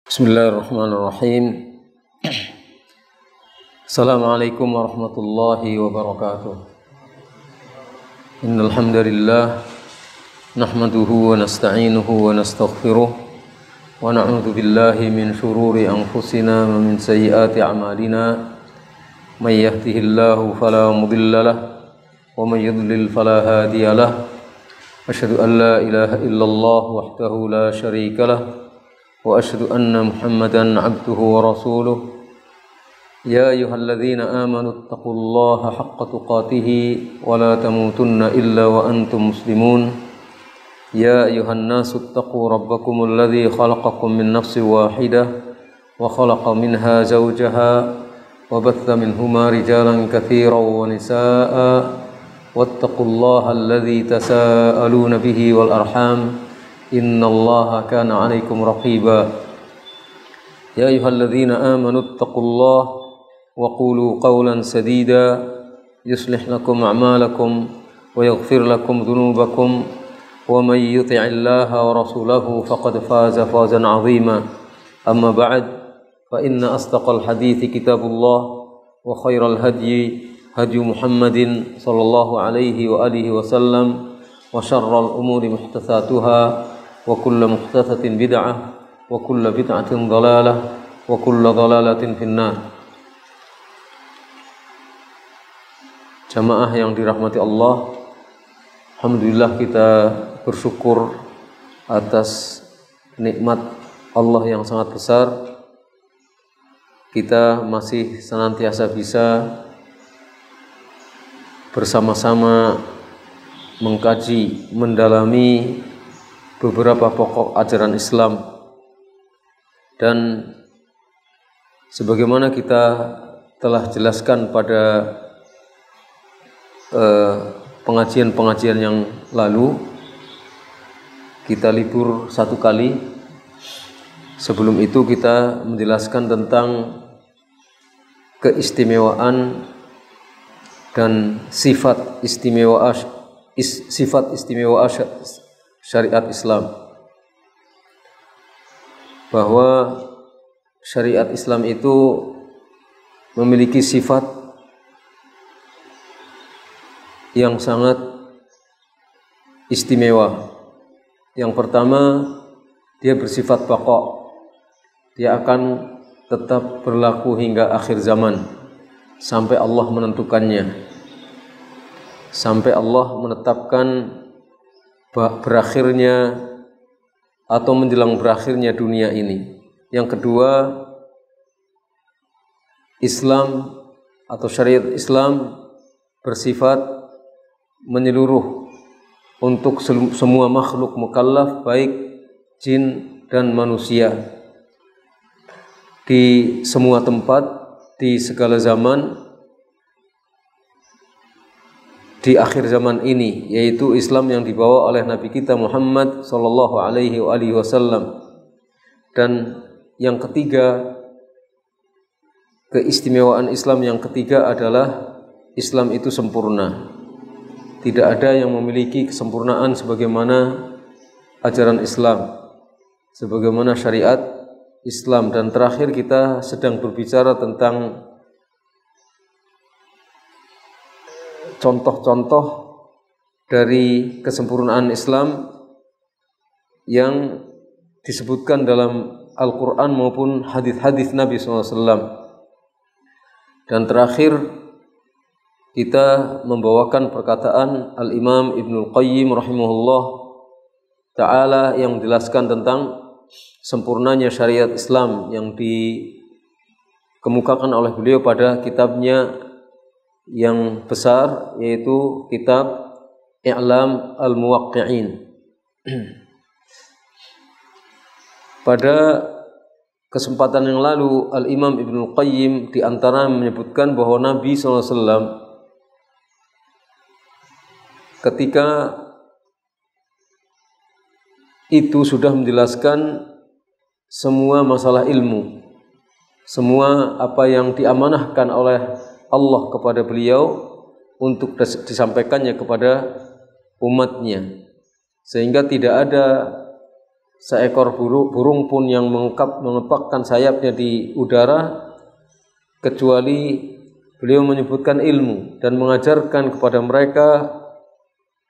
Bismillahirrahmanirrahim. Assalamualaikum warahmatullahi wabarakatuh. Innal hamdalillah nahmaduhu wa nasta'inuhu wa nastaghfiruh wa na'udzu billahi min shururi anfusina wa min sayyiati a'malina. May yahdihillahu fala mudilla lahu wa may yudlil fala hadiya lahu. Asyhadu an la ilaha illallah wahdahu la syarika lahu wa asyhadu anna Muhammadan abduhu wa rasuluh. Ya ayyuhalladzina amanu taqullaha haqqa tuqatih wa la tamutunna illa wa antum muslimun. Ya ayyuhan nasu taqu rabbakumul ladzi khalaqakum min nafsin wahidah wa khalaqa minha zawjaha wa batha minhuma rijalan katsiran wa nisaa'a wattaqullaha alladzi tasaaluna bihi wal arham innallaha kana 'alaikum raqiba. Ya ayyuhalladzina amanu taqullaha wa qulu qawlan sadida yuslih lakum a'malakum wa yaghfir lakum dhunubakum wa may yuti'illaha wa rasulahu faqad faza fawzan 'azima. Amma ba'd, fa inna asdaqal hadithi kitabullah wa khairal hadyi hadyu Muhammadin sallallahu alaihi wa alihi wasallam wa syarral umuri muhdatsatuha wa kullu muhdatsatin bid'ah wa kullu bid'atin dhalalah wa kullu dhalalatin finnar. Jamaah yang dirahmati Allah, alhamdulillah kita bersyukur atas nikmat Allah yang sangat besar. Kita masih senantiasa bisa bersama-sama mengkaji, mendalami beberapa pokok ajaran Islam, dan sebagaimana kita telah jelaskan pada pengajian-pengajian yang lalu, kita libur satu kali. Sebelum itu kita menjelaskan tentang keistimewaan dan sifat istimewa syariat Islam, bahwa syariat Islam itu memiliki sifat yang sangat istimewa. Yang pertama, dia bersifat pokok. Dia akan tetap berlaku hingga akhir zaman, sampai Allah menentukannya, sampai Allah menetapkan berakhirnya atau menjelang berakhirnya dunia ini. Yang kedua, Islam atau syariat Islam bersifat menyeluruh untuk semua makhluk mukallaf, baik jin dan manusia, di semua tempat, di segala zaman, di akhir zaman ini, yaitu Islam yang dibawa oleh Nabi kita Muhammad sallallahu alaihi wasallam. Dan yang ketiga, keistimewaan Islam yang ketiga adalah Islam itu sempurna. Tidak ada yang memiliki kesempurnaan sebagaimana ajaran Islam, sebagaimana syariat Islam. Dan terakhir, kita sedang berbicara tentang contoh-contoh dari kesempurnaan Islam yang disebutkan dalam Al-Quran maupun hadis-hadis Nabi SAW. Dan terakhir, kita membawakan perkataan Al-Imam Ibnul Qayyim rahimahullah ta'ala yang menjelaskan tentang sempurnanya syariat Islam yang dikemukakan oleh beliau pada kitabnya yang besar, yaitu kitab I'lam Al-Muwaqqi'in. Pada kesempatan yang lalu, Al-Imam Ibnul Qayyim diantara menyebutkan bahwa Nabi SAW ketika itu sudah menjelaskan semua masalah ilmu, semua apa yang diamanahkan oleh Allah kepada beliau untuk disampaikannya kepada umatnya, sehingga tidak ada seekor burung pun yang mengepakkan sayapnya di udara, kecuali beliau menyebutkan ilmu dan mengajarkan kepada mereka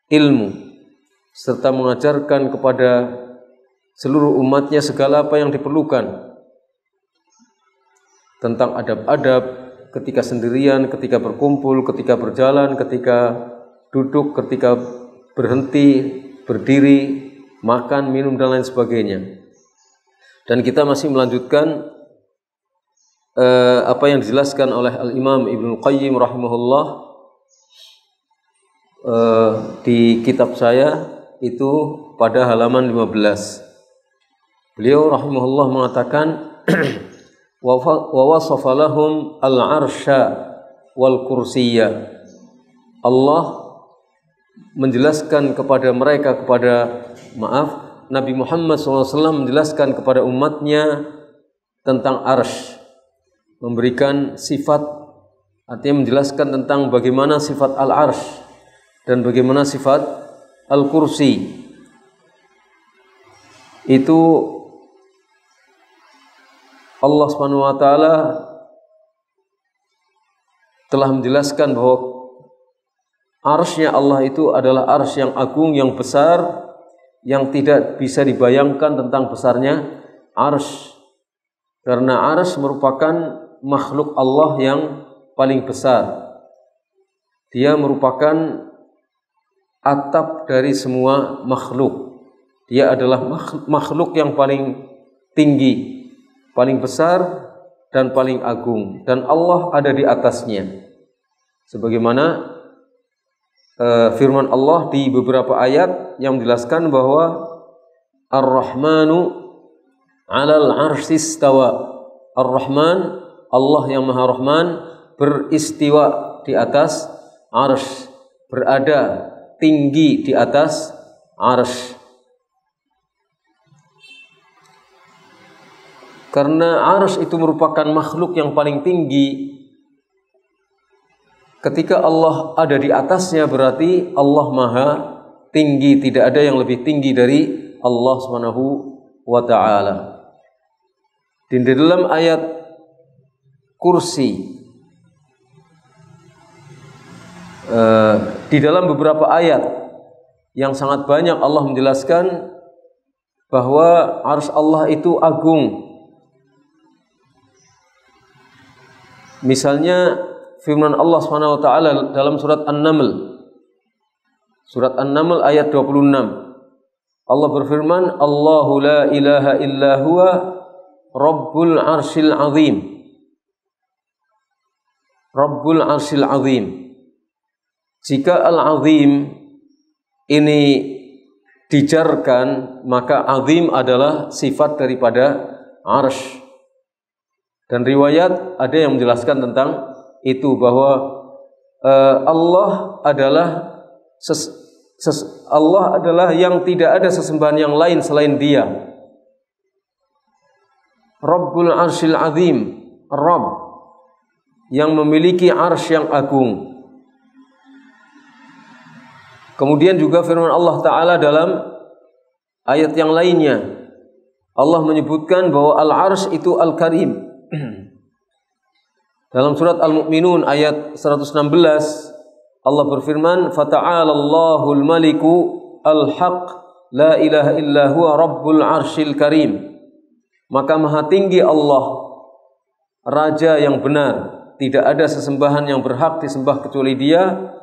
ilmu, serta mengajarkan kepada seluruh umatnya segala apa yang diperlukan tentang adab-adab ketika sendirian, ketika berkumpul, ketika berjalan, ketika duduk, ketika berhenti, berdiri, makan, minum, dan lain sebagainya. Dan kita masih melanjutkan apa yang dijelaskan oleh Al-Imam Ibnu Qayyim rahimahullah di kitab saya itu pada halaman 15. Beliau rahimahullah mengatakan wa wasafa lahum al-arsya wal kursiyya. Allah menjelaskan kepada mereka, Nabi Muhammad SAW menjelaskan kepada umatnya tentang arsy, memberikan sifat, artinya menjelaskan tentang bagaimana sifat al-arsy dan bagaimana sifat al-kursi. Itu Allah Subhanahu wa taala telah menjelaskan bahwa arsy-nya Allah itu adalah arsy yang agung, yang besar, yang tidak bisa dibayangkan tentang besarnya arsy. Karena arsy merupakan makhluk Allah yang paling besar. Dia merupakan atap dari semua makhluk. Dia adalah makhluk yang paling tinggi, paling besar dan paling agung, dan Allah ada di atasnya. Sebagaimana firman Allah di beberapa ayat yang menjelaskan bahwa Ar-Rahmanu 'alal 'arsy istawa. Ar-Rahman, Allah yang Maha Rahman, beristiwa di atas arsy, berada tinggi di atas arsy. Karena arsy itu merupakan makhluk yang paling tinggi, ketika Allah ada di atasnya berarti Allah Maha tinggi, tidak ada yang lebih tinggi dari Allah Subhanahu wa taala. Di dalam ayat kursi, di dalam beberapa ayat yang sangat banyak Allah menjelaskan bahwa arsy Allah itu agung. Misalnya firman Allah Subhanahu wa taala dalam surat An-Naml. Surat An-Naml ayat 26. Allah berfirman, "Allahu la ilaha illa huwa Rabbul 'arsyil 'azim." Rabbul 'arsyil 'azim. Jika al-'azim ini dijarkan, maka 'azim adalah sifat daripada 'arsy. Dan riwayat ada yang menjelaskan tentang itu, bahwa Allah adalah yang tidak ada sesembahan yang lain selain Dia. Rabbul 'arsyil 'azim, Rabb yang memiliki arsy yang agung. Kemudian juga firman Allah Ta'ala dalam ayat yang lainnya, Allah menyebutkan bahwa al-arsy itu al-karim. Dalam surat Al-Mu'minun ayat 116 Allah berfirman, "Fata'ala Allahul Maliku al-Haq la ilaha illa huwa Rabbul 'arsyil karim." Maka maha tinggi Allah, Raja yang benar, tidak ada sesembahan yang berhak disembah kecuali Dia,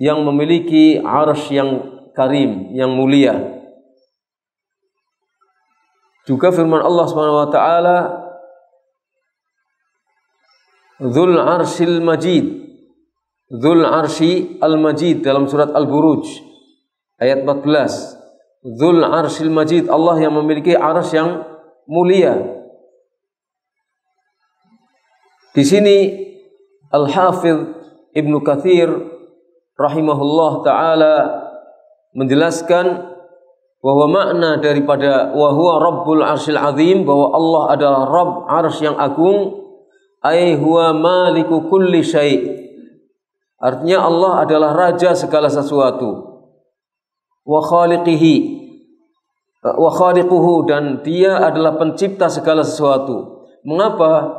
yang memiliki arsy yang karim, yang mulia. Juga firman Allah Subhanahu wa taala, Dzul 'arsyil Majid. Dzul 'arsy al-Majid dalam surat Al-Buruj ayat 14. Dzul 'arsyil Majid, Allah yang memiliki arsy yang mulia. Di sini Al-Hafidz Ibnu Katsir rahimahullah taala menjelaskan bahwa makna daripada wa huwa Rabbul 'arsyil 'azim, bahwa Allah adalah Rabb arsy yang agung, ai huwa maliku kulli syai'. Artinya Allah adalah raja segala sesuatu. Wa khaliqihi, wa khaliquhu, dan dia adalah pencipta segala sesuatu. Mengapa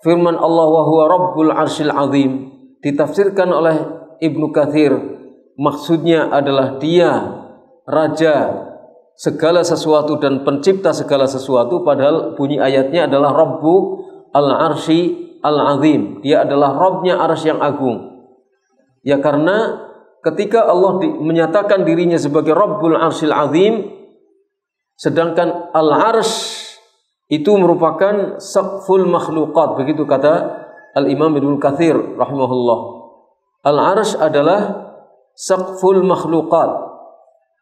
firman Allah wa huwa rabbul arsyil azim ditafsirkan oleh Ibnu Katsir, maksudnya adalah dia raja segala sesuatu dan pencipta segala sesuatu, padahal bunyi ayatnya adalah Rabbu al-arsy al-azim. Dia adalah Rabbnya arsy yang agung. Ya, karena ketika Allah menyatakan dirinya sebagai Rabbul arsyil azim, sedangkan al-arsy itu merupakan saqful makhluqat, begitu kata Al-Imam Ibnu Katsir rahimahullah. Al-arsy adalah saqful makhluqat,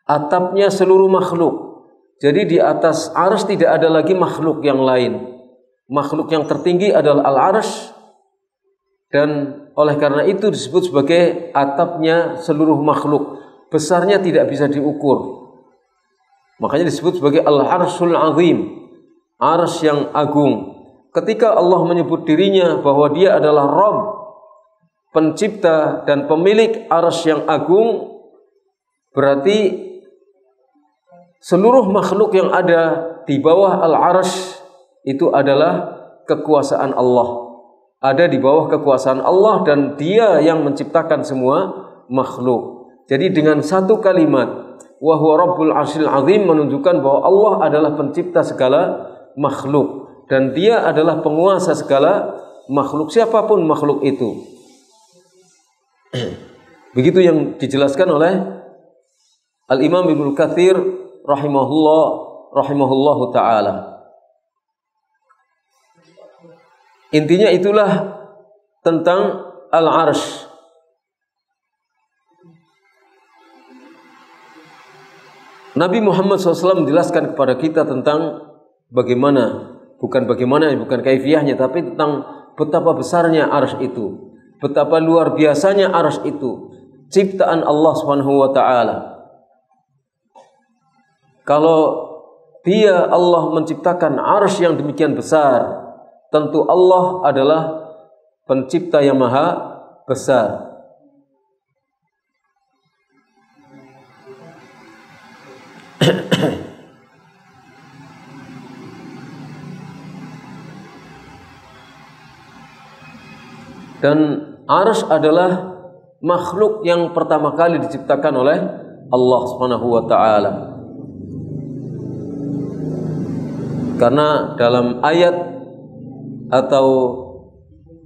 atapnya seluruh makhluk. Jadi di atas arsy tidak ada lagi makhluk yang lain. Makhluk yang tertinggi adalah al-arsy, dan oleh karena itu disebut sebagai atapnya seluruh makhluk. Besarnya tidak bisa diukur. Makanya disebut sebagai al-arsyul azim, arsy yang agung. Ketika Allah menyebut dirinya bahwa dia adalah Rabb, pencipta dan pemilik arsy yang agung, berarti seluruh makhluk yang ada di bawah al-arsy itu adalah kekuasaan Allah. Ada di bawah kekuasaan Allah, dan dia yang menciptakan semua makhluk. Jadi dengan satu kalimat wa huwa rabbul arsyil azim menunjukkan bahwa Allah adalah pencipta segala makhluk, dan dia adalah penguasa segala makhluk, siapapun makhluk itu. Begitu yang dijelaskan oleh Al-Imam Ibnu Katsir rahimahullahu ta'ala. Intinya itulah tentang al-arsy. Nabi Muhammad SAW menjelaskan kepada kita tentang bukan kaifiyahnya, tapi tentang betapa besarnya arsy itu, betapa luar biasanya arsy itu, ciptaan Allah Subhanahu wa ta'ala. Kalau Allah menciptakan arsy yang demikian besar, tentu Allah adalah pencipta yang maha besar. Dan arsy adalah makhluk yang pertama kali diciptakan oleh Allah Subhanahu wa ta'ala. Karena dalam ayat atau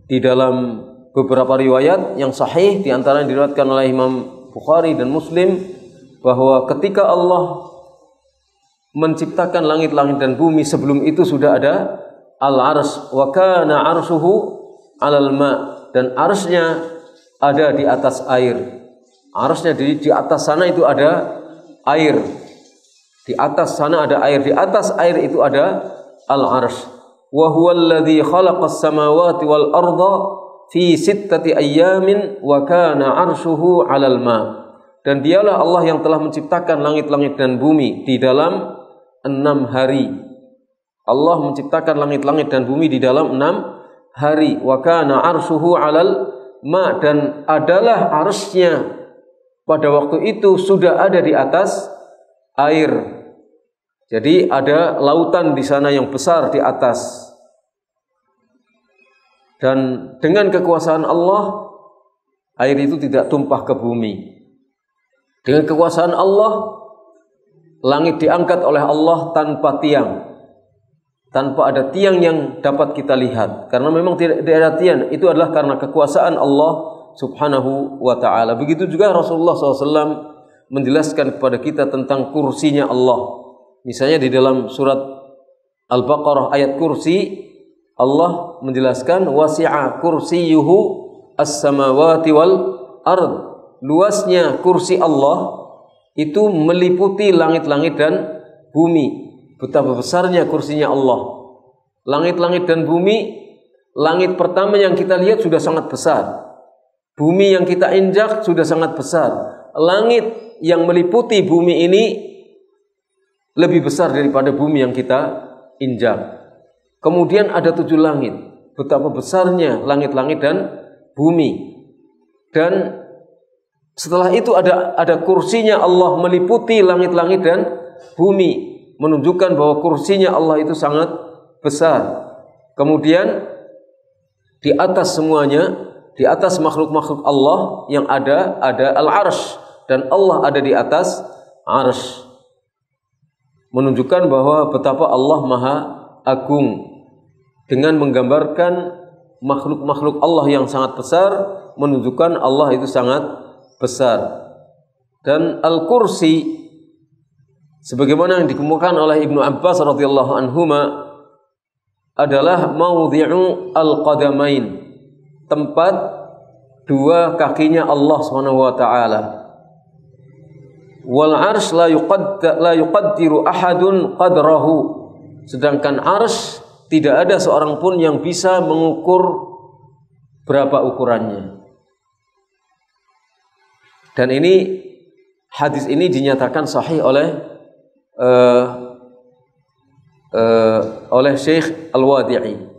di dalam beberapa riwayat yang sahih, di antara yang diriwayatkan oleh Imam Bukhari dan Muslim, bahwa ketika Allah menciptakan langit-langit dan bumi, sebelum itu sudah ada al-arsy, wa kana arshuhu 'alal ma', dan arsy-nya ada di atas air. Arsy-nya di atas sana itu ada air. Di atas sana ada air, di atas air itu ada al-arsy. Wa huwa alladhi khalaqas samawati wal arda fi 6 ayyamin wa kana 'arshuhu 'alal ma'. Dan dialah Allah yang telah menciptakan langit-langit dan bumi di dalam 6 hari. Allah menciptakan langit-langit dan bumi di dalam 6 hari. Wa kana 'arshuhu 'alal ma', dan adalah arsy-nya pada waktu itu sudah ada di atas air. Jadi ada lautan di sana yang besar di atas. Dan dengan kekuasaan Allah, air itu tidak tumpah ke bumi. Dengan kekuasaan Allah, langit diangkat oleh Allah tanpa tiang. Tanpa ada tiang yang dapat kita lihat. Karena memang tidak ada tiang. Itu adalah karena kekuasaan Allah Subhanahu wa ta'ala. Begitu juga Rasulullah SAW menjelaskan kepada kita tentang kursinya Allah. Misalnya di dalam surat Al-Baqarah ayat kursi, Allah menjelaskan wasi'a kursiyuhu as-samawati wal ard. Luasnya kursi Allah itu meliputi langit-langit dan bumi. Betapa besarnya kursinya Allah. Langit-langit dan bumi, langit pertama yang kita lihat sudah sangat besar. Bumi yang kita injak sudah sangat besar. Langit yang meliputi bumi ini lebih besar daripada bumi yang kita injak. Kemudian ada 7 langit. Betapa besarnya langit-langit dan bumi. Dan setelah itu ada kursinya Allah meliputi langit-langit dan bumi. menunjukkan bahwa kursinya Allah itu sangat besar. Kemudian di atas semuanya, di atas makhluk-makhluk Allah yang ada al-arsy, dan Allah ada di atas arsy. Menunjukkan bahwa betapa Allah Maha Agung, dengan menggambarkan makhluk-makhluk Allah yang sangat besar, menunjukkan Allah itu sangat besar. Dan al-kursi, sebagaimana yang dikemukakan oleh Ibnu Abbas radhiyallahu anhuma, adalah maudhi'u al-qadamain, tempat dua kakinya Allah Subhanahu wa taala. Wal arsy la yuqaddiru ahadun qadrahu, sedangkan arsy tidak ada seorang pun yang bisa mengukur berapa ukurannya. Dan ini hadis ini dinyatakan sahih oleh Syekh Al-Wadi'i.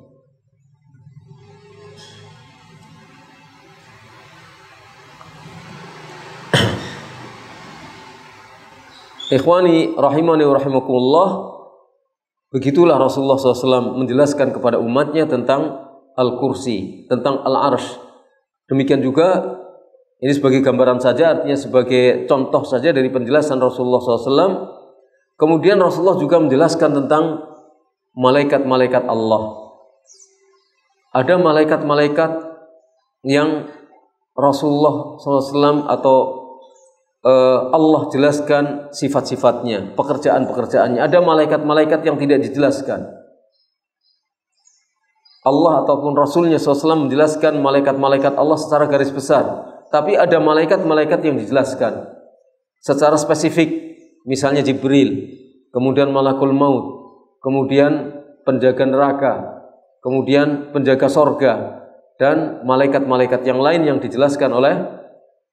Ikhwani rahimani wa rahimakumullah, begitulah Rasulullah SAW menjelaskan kepada umatnya tentang al-kursi, tentang al-arsy. Demikian juga, ini sebagai gambaran saja, artinya sebagai contoh saja dari penjelasan Rasulullah SAW. Kemudian Rasulullah juga menjelaskan tentang malaikat-malaikat Allah. Ada malaikat-malaikat yang Rasulullah SAW atau Allah jelaskan sifat-sifatnya, pekerjaan-pekerjaannya. Ada malaikat-malaikat yang tidak dijelaskan. Allah ataupun Rasulnya SAW menjelaskan malaikat-malaikat Allah secara garis besar. Tapi ada malaikat-malaikat yang dijelaskan secara spesifik. Misalnya Jibril, kemudian Malakul Maut, kemudian penjaga neraka, kemudian penjaga sorga, dan malaikat-malaikat yang lain yang dijelaskan oleh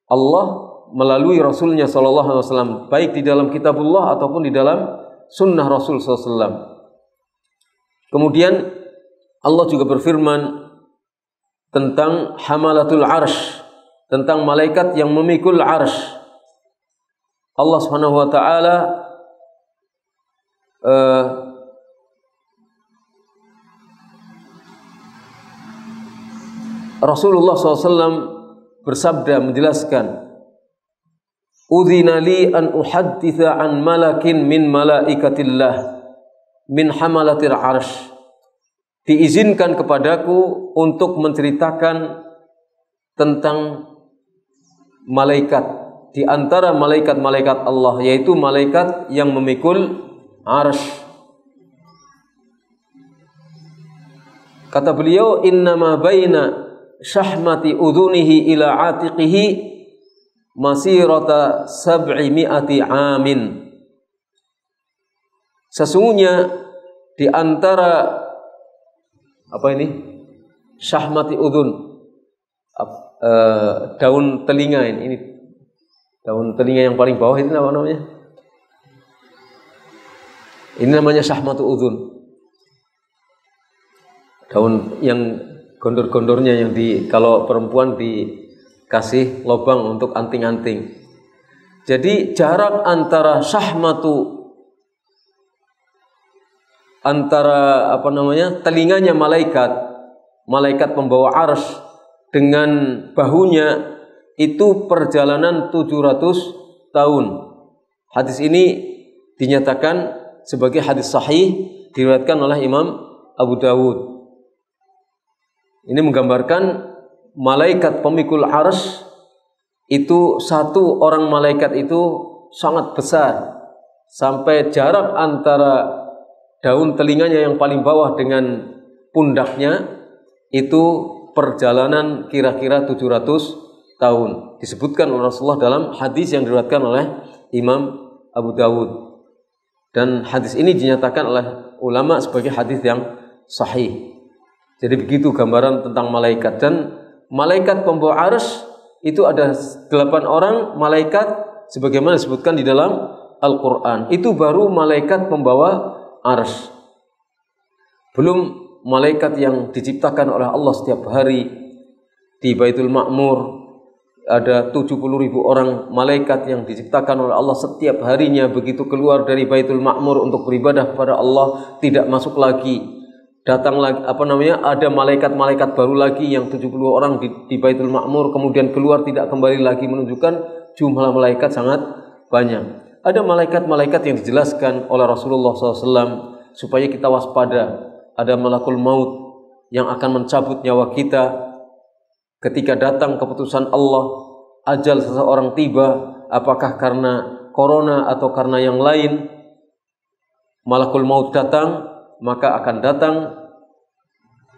Allah melalui Rasulnya SAW, baik di dalam kitabullah ataupun di dalam sunnah Rasul SAW. Kemudian Allah juga berfirman tentang hamalatul arsy, tentang malaikat yang memikul arsy. Allah Subhanahu wa taala Rasulullah SAW bersabda menjelaskan, "Udzina li an uhadditsa an malakin min malaikatillah min hamalatir arsy." Diizinkan kepadaku untuk menceritakan tentang malaikat di antara malaikat-malaikat Allah, yaitu malaikat yang memikul arsy. Kata beliau, "Innama baina syahmati udhunihi ila atiqihi masirata 700 amin." Sesungguhnya di antara syahmati udhun, daun telinga ini daun telinga yang paling bawah itu apa namanya? Ini namanya syahmatu udhun. Daun yang gondor-gondornya yang kalau perempuan dikasih lubang untuk anting-anting. Jadi jarak antara telinganya malaikat pembawa arsy dengan bahunya itu perjalanan 700 tahun. Hadis ini dinyatakan sebagai hadis sahih, diriwayatkan oleh Imam Abu Dawud. Ini menggambarkan malaikat pemikul arsy itu, satu orang malaikat itu sangat besar, sampai jarak antara daun telinganya yang paling bawah dengan pundaknya itu perjalanan kira-kira 700 tahun. Disebutkan oleh Rasulullah dalam hadis yang diriwayatkan oleh Imam Abu Dawud. Dan hadis ini dinyatakan oleh ulama sebagai hadis yang sahih. Jadi begitu gambaran tentang malaikat. Dan malaikat pembawa arsy itu ada 8 orang malaikat sebagaimana disebutkan di dalam Al-Quran. Itu baru malaikat pembawa arsy. Belum malaikat yang diciptakan oleh Allah setiap hari di Baitul Ma'mur, ada 70.000 orang malaikat yang diciptakan oleh Allah setiap harinya, begitu keluar dari Baitul Ma'mur untuk beribadah kepada Allah tidak masuk lagi, datang lagi ada malaikat-malaikat baru lagi yang 70 orang di Baitul Ma'mur, kemudian keluar tidak kembali lagi, menunjukkan jumlah malaikat sangat banyak. Ada malaikat-malaikat yang dijelaskan oleh Rasulullah SAW supaya kita waspada. Ada malakul maut yang akan mencabut nyawa kita ketika datang keputusan Allah, ajal seseorang tiba, apakah karena corona atau karena yang lain. Malakul maut datang, maka akan datang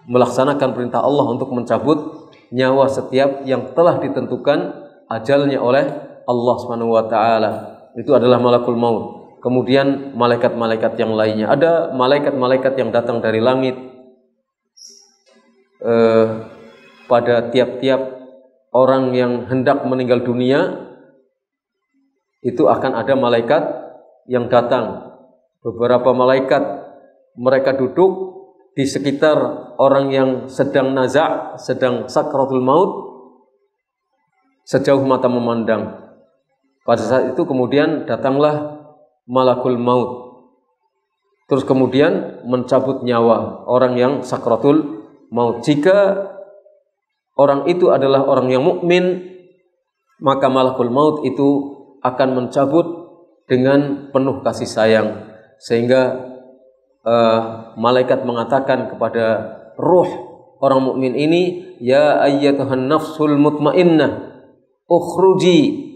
melaksanakan perintah Allah untuk mencabut nyawa setiap yang telah ditentukan ajalnya oleh Allah Subhanahu wa taala. Itu adalah malakul maut. Kemudian malaikat-malaikat yang lainnya, ada malaikat-malaikat yang datang dari langit pada tiap-tiap orang yang hendak meninggal dunia. Itu akan ada malaikat yang datang. Beberapa malaikat mereka duduk di sekitar orang yang sedang naza', sedang sakratul maut, sejauh mata memandang. Pada saat itu kemudian datanglah malakul maut, terus kemudian mencabut nyawa orang yang sakratul maut. Jika orang itu adalah orang yang mukmin, maka malakul maut itu akan mencabut dengan penuh kasih sayang, sehingga malaikat mengatakan kepada ruh orang mukmin ini, ya ayyatuhan nafsul mutmainnah ukhruji,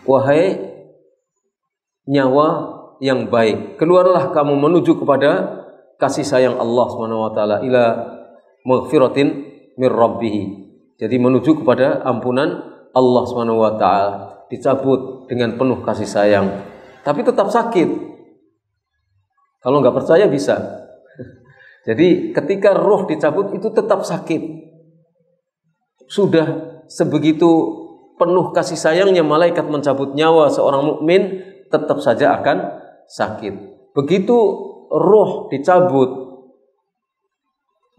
wahai nyawa yang baik, keluarlah kamu menuju kepada kasih sayang Allah Subhanahu wa taala, ila maghfiratin mir rabbih. Jadi menuju kepada ampunan Allah Subhanahu wa taala, dicabut dengan penuh kasih sayang. Tapi tetap sakit. Kalau nggak percaya bisa. Jadi ketika roh dicabut itu tetap sakit. Sudah sebegitu penuh kasih sayangnya malaikat mencabut nyawa seorang mukmin, tetap saja akan sakit. Begitu roh dicabut,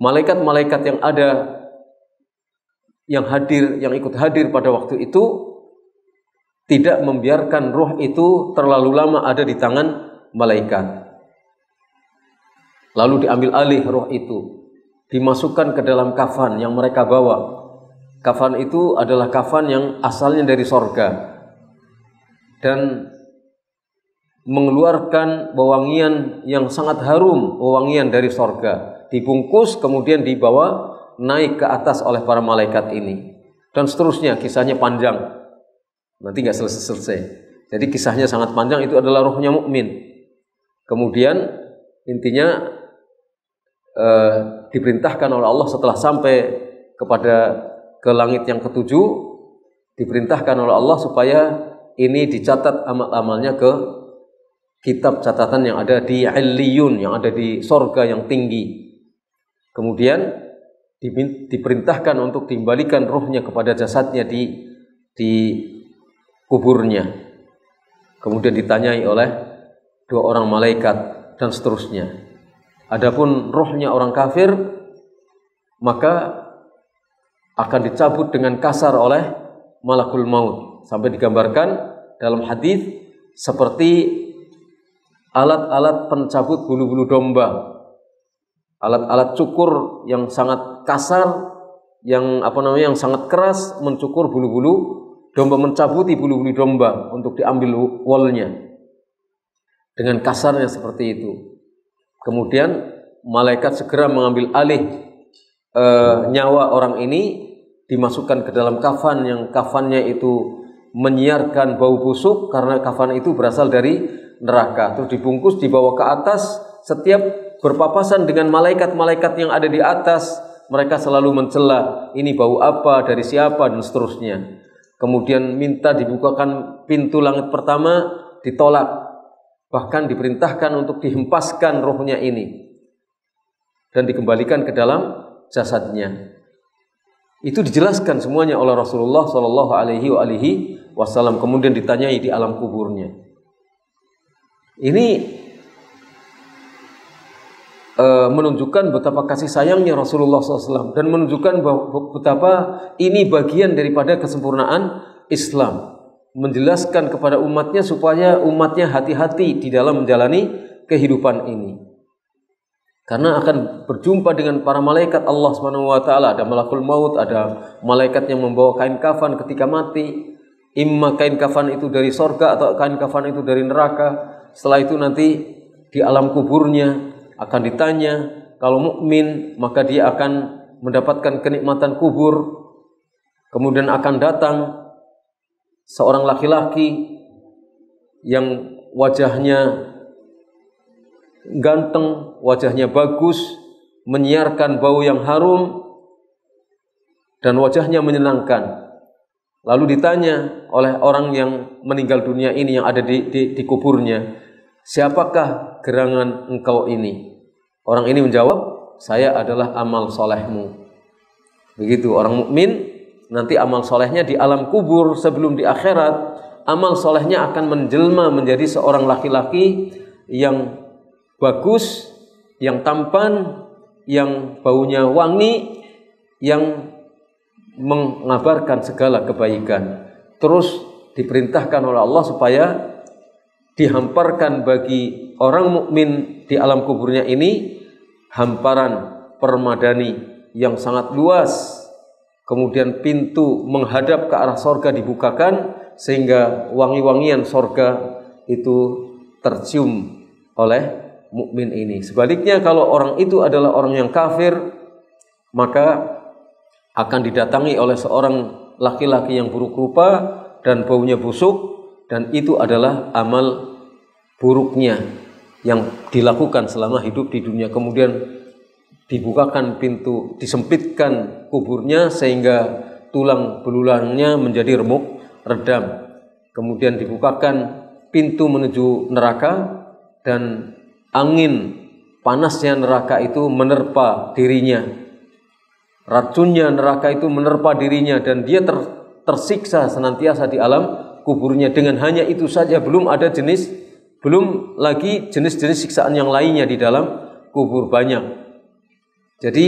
malaikat-malaikat yang ada, yang hadir, yang ikut hadir pada waktu itu, tidak membiarkan roh itu terlalu lama ada di tangan malaikat. Lalu diambil alih roh itu, dimasukkan ke dalam kafan yang mereka bawa. Kafan itu adalah kafan yang asalnya dari sorga dan mengeluarkan wewangian yang sangat harum, wewangian dari sorga. Dibungkus kemudian dibawa naik ke atas oleh para malaikat ini. Dan seterusnya, kisahnya panjang. Nanti nggak selesai-selesai. Jadi kisahnya sangat panjang, itu adalah rohnya mukmin. Kemudian intinya diperintahkan oleh Allah setelah sampai ke langit yang ketujuh, diperintahkan oleh Allah supaya ini dicatat amal-amalnya ke kitab catatan yang ada di Illiyun, yang ada di sorga yang tinggi. Kemudian diperintahkan untuk dikembalikan ruhnya kepada jasadnya di kuburnya. Kemudian ditanyai oleh 2 orang malaikat dan seterusnya. Adapun ruhnya orang kafir, maka akan dicabut dengan kasar oleh malakul maut, sampai digambarkan dalam hadis seperti alat-alat pencabut bulu-bulu domba, alat-alat cukur yang sangat kasar, yang sangat keras, mencukur bulu-bulu domba, mencabuti bulu-bulu domba untuk diambil wolnya dengan kasarnya seperti itu. Kemudian malaikat segera mengambil alih nyawa orang ini, dimasukkan ke dalam kafan yang kafannya itu menyiarkan bau busuk karena kafan itu berasal dari neraka. Terus dibungkus, dibawa ke atas. Setiap berpapasan dengan malaikat-malaikat yang ada di atas, mereka selalu mencela, ini bau apa, dari siapa, dan seterusnya. Kemudian minta dibukakan pintu langit pertama, ditolak. Bahkan diperintahkan untuk dihempaskan rohnya ini dan dikembalikan ke dalam jasadnya. Itu dijelaskan semuanya oleh Rasulullah Shallallahu Alaihi Wasallam. Kemudian ditanyai di alam kuburnya. Ini menunjukkan betapa kasih sayangnya Rasulullah SAW dan menunjukkan betapa ini bagian daripada kesempurnaan Islam, menjelaskan kepada umatnya supaya umatnya hati-hati di dalam menjalani kehidupan ini, karena akan berjumpa dengan para malaikat Allah Subhanahu wa taala. Ada malakul maut, ada malaikat yang membawa kain kafan ketika mati, imma kain kafan itu dari sorga atau kain kafan itu dari neraka. Setelah itu nanti di alam kuburnya akan ditanya, kalau mukmin maka dia akan mendapatkan kenikmatan kubur. Kemudian akan datang seorang laki-laki yang wajahnya ganteng, wajahnya bagus, menyiarkan bau yang harum dan wajahnya menyenangkan. Lalu ditanya oleh orang yang meninggal dunia ini yang ada di kuburnya, siapakah gerangan engkau ini? Orang ini menjawab, saya adalah amal solehmu. Begitu orang mukmin, nanti amal solehnya di alam kubur sebelum di akhirat, amal solehnya akan menjelma menjadi seorang laki-laki yang bagus, yang tampan, yang baunya wangi, yang mengabarkan segala kebaikan. Terus diperintahkan oleh Allah supaya dihamparkan bagi orang mukmin di alam kuburnya ini hamparan permadani yang sangat luas. Kemudian pintu menghadap ke arah sorga dibukakan sehingga wangi-wangian sorga itu tercium oleh mukmin ini. Sebaliknya kalau orang itu adalah orang yang kafir, maka akan didatangi oleh seorang laki-laki yang buruk rupa dan baunya busuk, dan itu adalah amal buruknya yang dilakukan selama hidup di dunia. Kemudian dibukakan pintu, disempitkan kuburnya sehingga tulang belulangnya menjadi remuk redam. Kemudian dibukakan pintu menuju neraka dan angin panasnya neraka itu menerpa dirinya. Racunnya neraka itu menerpa dirinya dan dia tersiksa senantiasa di alam kuburnya. Dengan hanya itu saja, belum lagi jenis-jenis siksaan yang lainnya di dalam kubur banyak. Jadi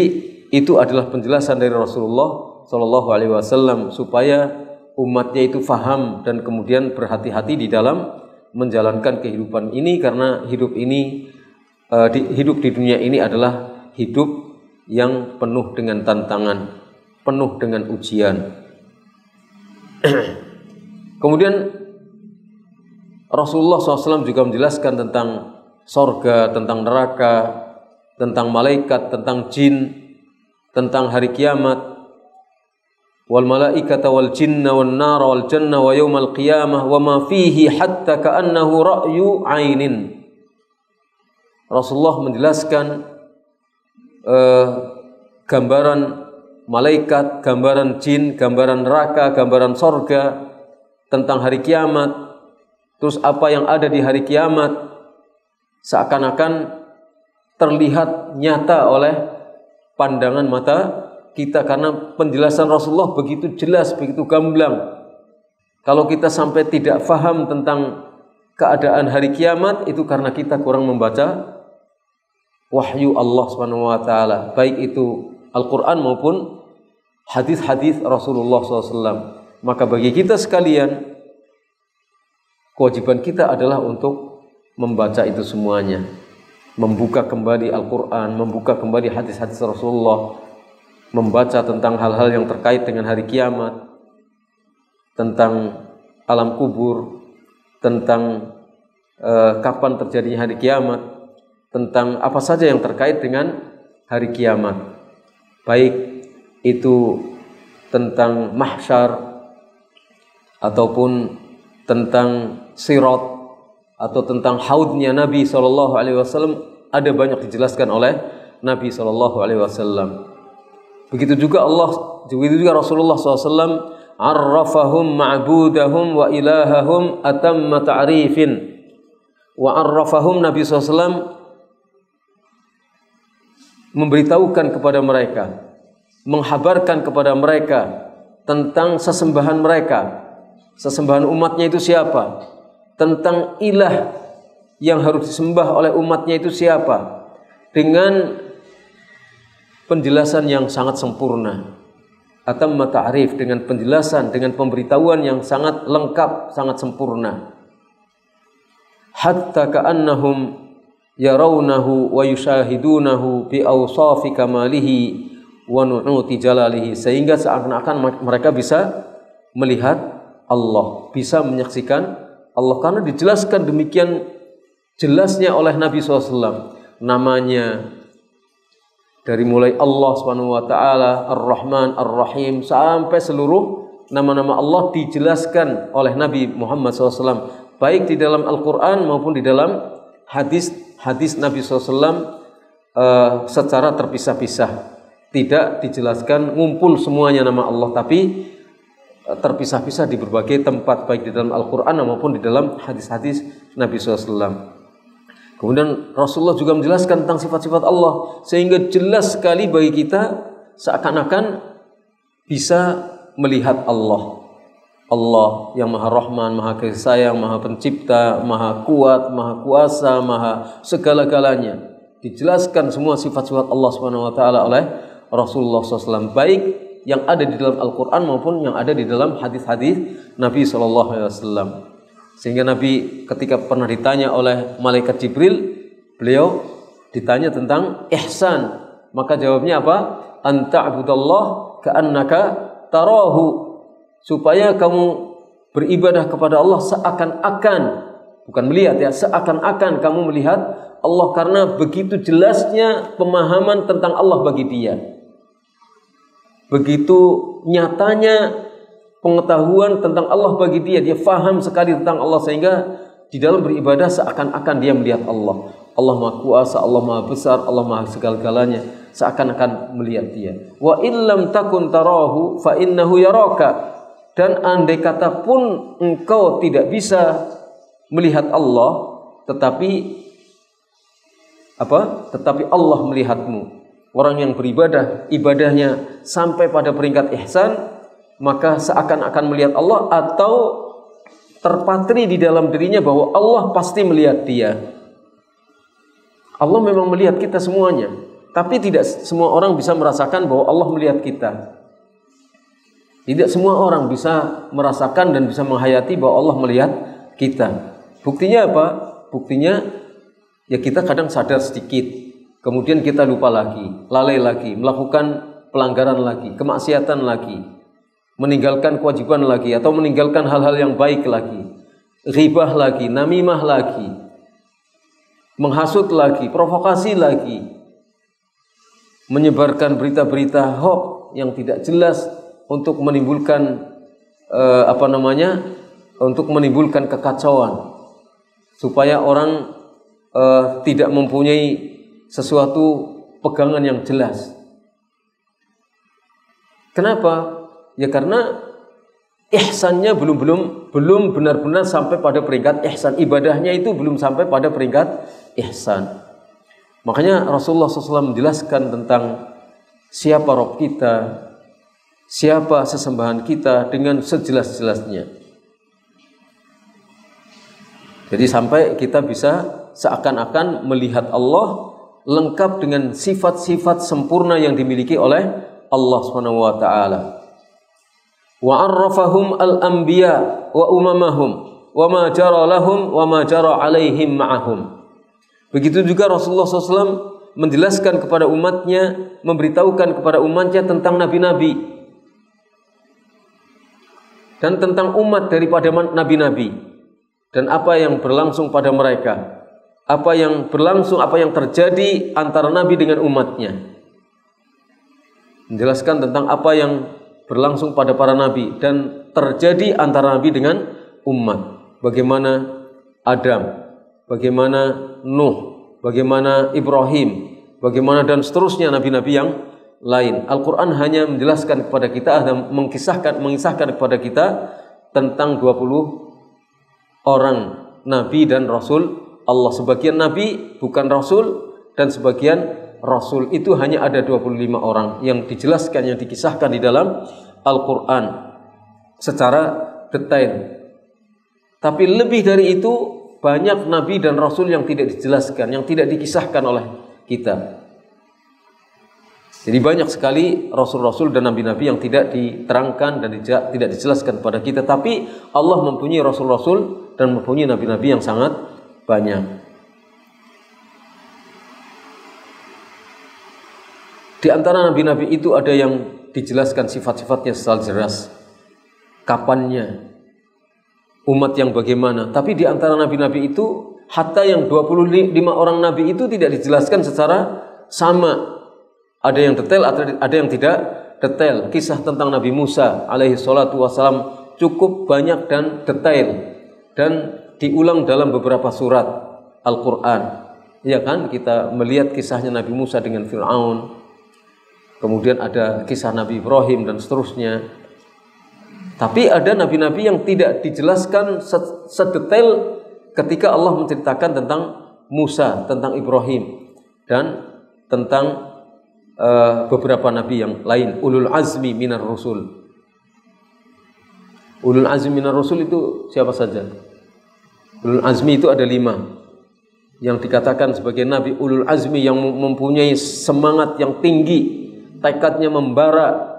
itu adalah penjelasan dari Rasulullah Shallallahu Alaihi Wasallam supaya umatnya itu faham dan kemudian berhati-hati di dalam menjalankan kehidupan ini, karena hidup di dunia ini adalah hidup yang penuh dengan tantangan, penuh dengan ujian. Kemudian Rasulullah SAW juga menjelaskan tentang sorga, tentang neraka, tentang malaikat, tentang jin, tentang hari kiamat. Wal malaikata wal jinna wan nara wal janna wa yaumal qiyamah wa ma fihi hatta ka'annahu ra'yu ainin. Rasulullah menjelaskan gambaran malaikat, gambaran jin, gambaran neraka, gambaran sorga, tentang hari kiamat. Terus apa yang ada di hari kiamat seakan-akan terlihat nyata oleh pandangan mata kita, karena penjelasan Rasulullah begitu jelas, begitu gamblang. Kalau kita sampai tidak faham tentang keadaan hari kiamat, itu karena kita kurang membaca wahyu Allah Subhanahu wa taala, baik itu Al-Qur'an maupun hadis-hadis Rasulullah SAW. Maka bagi kita sekalian, kewajiban kita adalah untuk membaca itu semuanya, membuka kembali Al-Qur'an, membuka kembali hadis-hadis Rasulullah, membaca tentang hal-hal yang terkait dengan hari kiamat, tentang alam kubur, tentang kapan terjadinya hari kiamat, tentang apa saja yang terkait dengan hari kiamat, baik itu tentang mahsyar ataupun tentang sirat atau tentang haudnya Nabi SAW, ada banyak dijelaskan oleh Nabi SAW. Begitu juga Rasulullah SAW arrafahum ma'budahum wa ilahahum atamma ta'rifin. Wa arrafahum, Nabi SAW memberitahukan kepada mereka, menghabarkan kepada mereka tentang sesembahan mereka, sesembahan umatnya itu siapa, tentang ilah yang harus disembah oleh umatnya itu siapa, dengan penjelasan yang sangat sempurna. Atamma ta'rif, dengan penjelasan, dengan pemberitahuan yang sangat lengkap, sangat sempurna. Hatta ka'annahum yarawnahu wa yushahidunahu bi awsafi kamalihi wa nu'uti jalalihi, sehingga seakan-akan mereka bisa melihat Allah, bisa menyaksikan Allah, karena dijelaskan demikian jelasnya oleh Nabi SAW. Namanya dari mulai Allah Subhanahu wa taala, Ar-Rahman, Ar-Rahim, sampai seluruh nama-nama Allah dijelaskan oleh Nabi Muhammad SAW, baik di dalam Al-Quran maupun di dalam hadis Nabi SAW secara terpisah-pisah. Tidak dijelaskan ngumpul semuanya nama Allah, tapi terpisah-pisah di berbagai tempat, baik di dalam Al-Quran maupun di dalam hadis-hadis Nabi SAW. Kemudian Rasulullah juga menjelaskan tentang sifat-sifat Allah, sehingga jelas sekali bagi kita seakan-akan bisa melihat Allah. Allah yang Maha Rahman, Maha Kasih Sayang, Maha Pencipta, Maha Kuat, Maha Kuasa, Maha segala-galanya. Dijelaskan semua sifat-sifat Allah Subhanahu wa taala oleh Rasulullah SAW, baik yang ada di dalam Al-Quran maupun yang ada di dalam hadis-hadis Nabi SAW. Sehingga Nabi ketika pernah ditanya oleh malaikat Jibril, beliau ditanya tentang ihsan, maka jawabnya apa? Anta'budallah ka'annaka tarahu, supaya kamu beribadah kepada Allah seakan-akan, bukan melihat ya, seakan-akan kamu melihat Allah, karena begitu jelasnya pemahaman tentang Allah bagi dia, begitu nyatanya pengetahuan tentang Allah bagi dia, dia faham sekali tentang Allah, sehingga di dalam beribadah seakan-akan dia melihat Allah. Allah Maha Kuasa, Allah Maha Besar, Allah Maha segala-galanya, seakan-akan melihat dia. Wa illam takun tarahu fa innahu yaraka, dan andai kata pun engkau tidak bisa melihat Allah, tetapi Allah melihatmu. Orang yang beribadah, ibadahnya sampai pada peringkat ihsan, maka seakan-akan melihat Allah, atau terpatri di dalam dirinya bahwa Allah pasti melihat dia. Allah memang melihat kita semuanya, tapi tidak semua orang bisa merasakan bahwa Allah melihat kita. Tidak semua orang bisa merasakan dan bisa menghayati bahwa Allah melihat kita. Buktinya apa? Buktinya ya kita kadang sadar sedikit, kemudian kita lupa lagi, lalai lagi, melakukan pelanggaran lagi, kemaksiatan lagi, meninggalkan kewajiban lagi, atau meninggalkan hal-hal yang baik lagi, ghibah lagi, namimah lagi, menghasut lagi, provokasi lagi, menyebarkan berita-berita hoax yang tidak jelas untuk menimbulkan untuk menimbulkan kekacauan, supaya orang tidak mempunyai sesuatu pegangan yang jelas. Kenapa? Ya karena ihsannya belum benar-benar sampai pada peringkat ihsan, ibadahnya itu belum sampai pada peringkat ihsan. Makanya Rasulullah SAW menjelaskan tentang siapa Rabb kita, siapa sesembahan kita dengan sejelas-jelasnya. Jadi sampai kita bisa seakan-akan melihat Allah lengkap dengan sifat-sifat sempurna yang dimiliki oleh Allah Subhanahu wa taala. Wa arrafahum al-anbiya wa umamahum wa ma jara lahum wa ma jara alaihim ma'ahum. Begitu juga Rasulullah SAW menjelaskan kepada umatnya, memberitahukan kepada umatnya tentang nabi-nabi dan tentang umat daripada nabi-nabi, dan apa yang berlangsung pada mereka, apa yang terjadi antara nabi dengan umatnya. Menjelaskan tentang apa yang berlangsung pada para nabi dan terjadi antara nabi dengan umat. Bagaimana Adam, bagaimana Nuh, bagaimana Ibrahim, bagaimana dan seterusnya nabi-nabi yang lain. Al-Quran hanya menjelaskan kepada kita dan mengisahkan kepada kita tentang 20 orang nabi dan rasul Allah. Sebagian nabi bukan rasul, dan sebagian rasul itu hanya ada 25 orang yang dijelaskan, yang dikisahkan di dalam Al-Quran secara detail. Tapi lebih dari itu, banyak nabi dan rasul yang tidak dijelaskan, yang tidak dikisahkan oleh kita. Jadi banyak sekali rasul-rasul dan nabi-nabi yang tidak diterangkan dan tidak dijelaskan kepada kita, tapi Allah mempunyai rasul-rasul dan mempunyai nabi-nabi yang sangat banyak. Di antara nabi-nabi itu ada yang dijelaskan sifat-sifatnya secara jelas, kapannya, umat yang bagaimana. Tapi di antara nabi-nabi itu, hatta yang 25 orang nabi itu tidak dijelaskan secara sama. Ada yang detail, ada yang tidak detail. Kisah tentang Nabi Musa alaihi salatu wassalam cukup banyak dan detail, dan diulang dalam beberapa surat Al-Quran. Ya kan, kita melihat kisahnya Nabi Musa dengan Fir'aun, kemudian ada kisah Nabi Ibrahim dan seterusnya. Tapi ada nabi-nabi yang tidak dijelaskan sedetail ketika Allah menceritakan tentang Musa, tentang Ibrahim, dan tentang beberapa nabi yang lain, ulul azmi minar rusul. Ulul azmi minar rusul itu siapa saja? Ulul azmi itu ada 5 yang dikatakan sebagai nabi ulul azmi yang mempunyai semangat yang tinggi, tekadnya membara.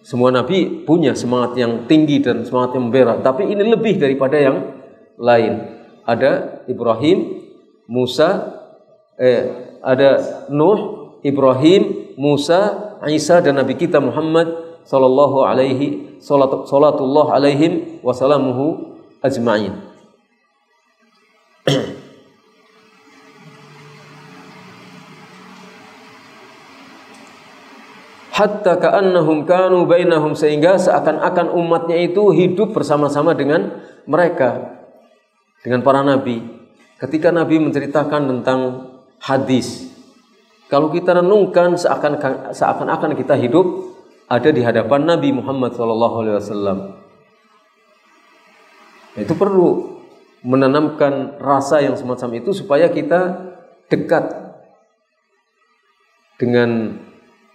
Semua nabi punya semangat yang tinggi dan semangat yang membara, tapi ini lebih daripada yang lain. Ada Ibrahim, Musa, ada Nuh, Ibrahim, Musa, Isa, dan Nabi kita Muhammad sallallahu alaihi salatullah alaihim wasallamuhu ajma'in. Hatta ka'annahum kanu bainahum, sehingga seakan-akan umatnya itu hidup bersama-sama dengan mereka, dengan para nabi. Ketika Nabi menceritakan tentang hadis, kalau kita renungkan seakan-akan kita hidup ada di hadapan Nabi Muhammad SAW. Itu perlu menanamkan rasa yang semacam itu supaya kita dekat dengan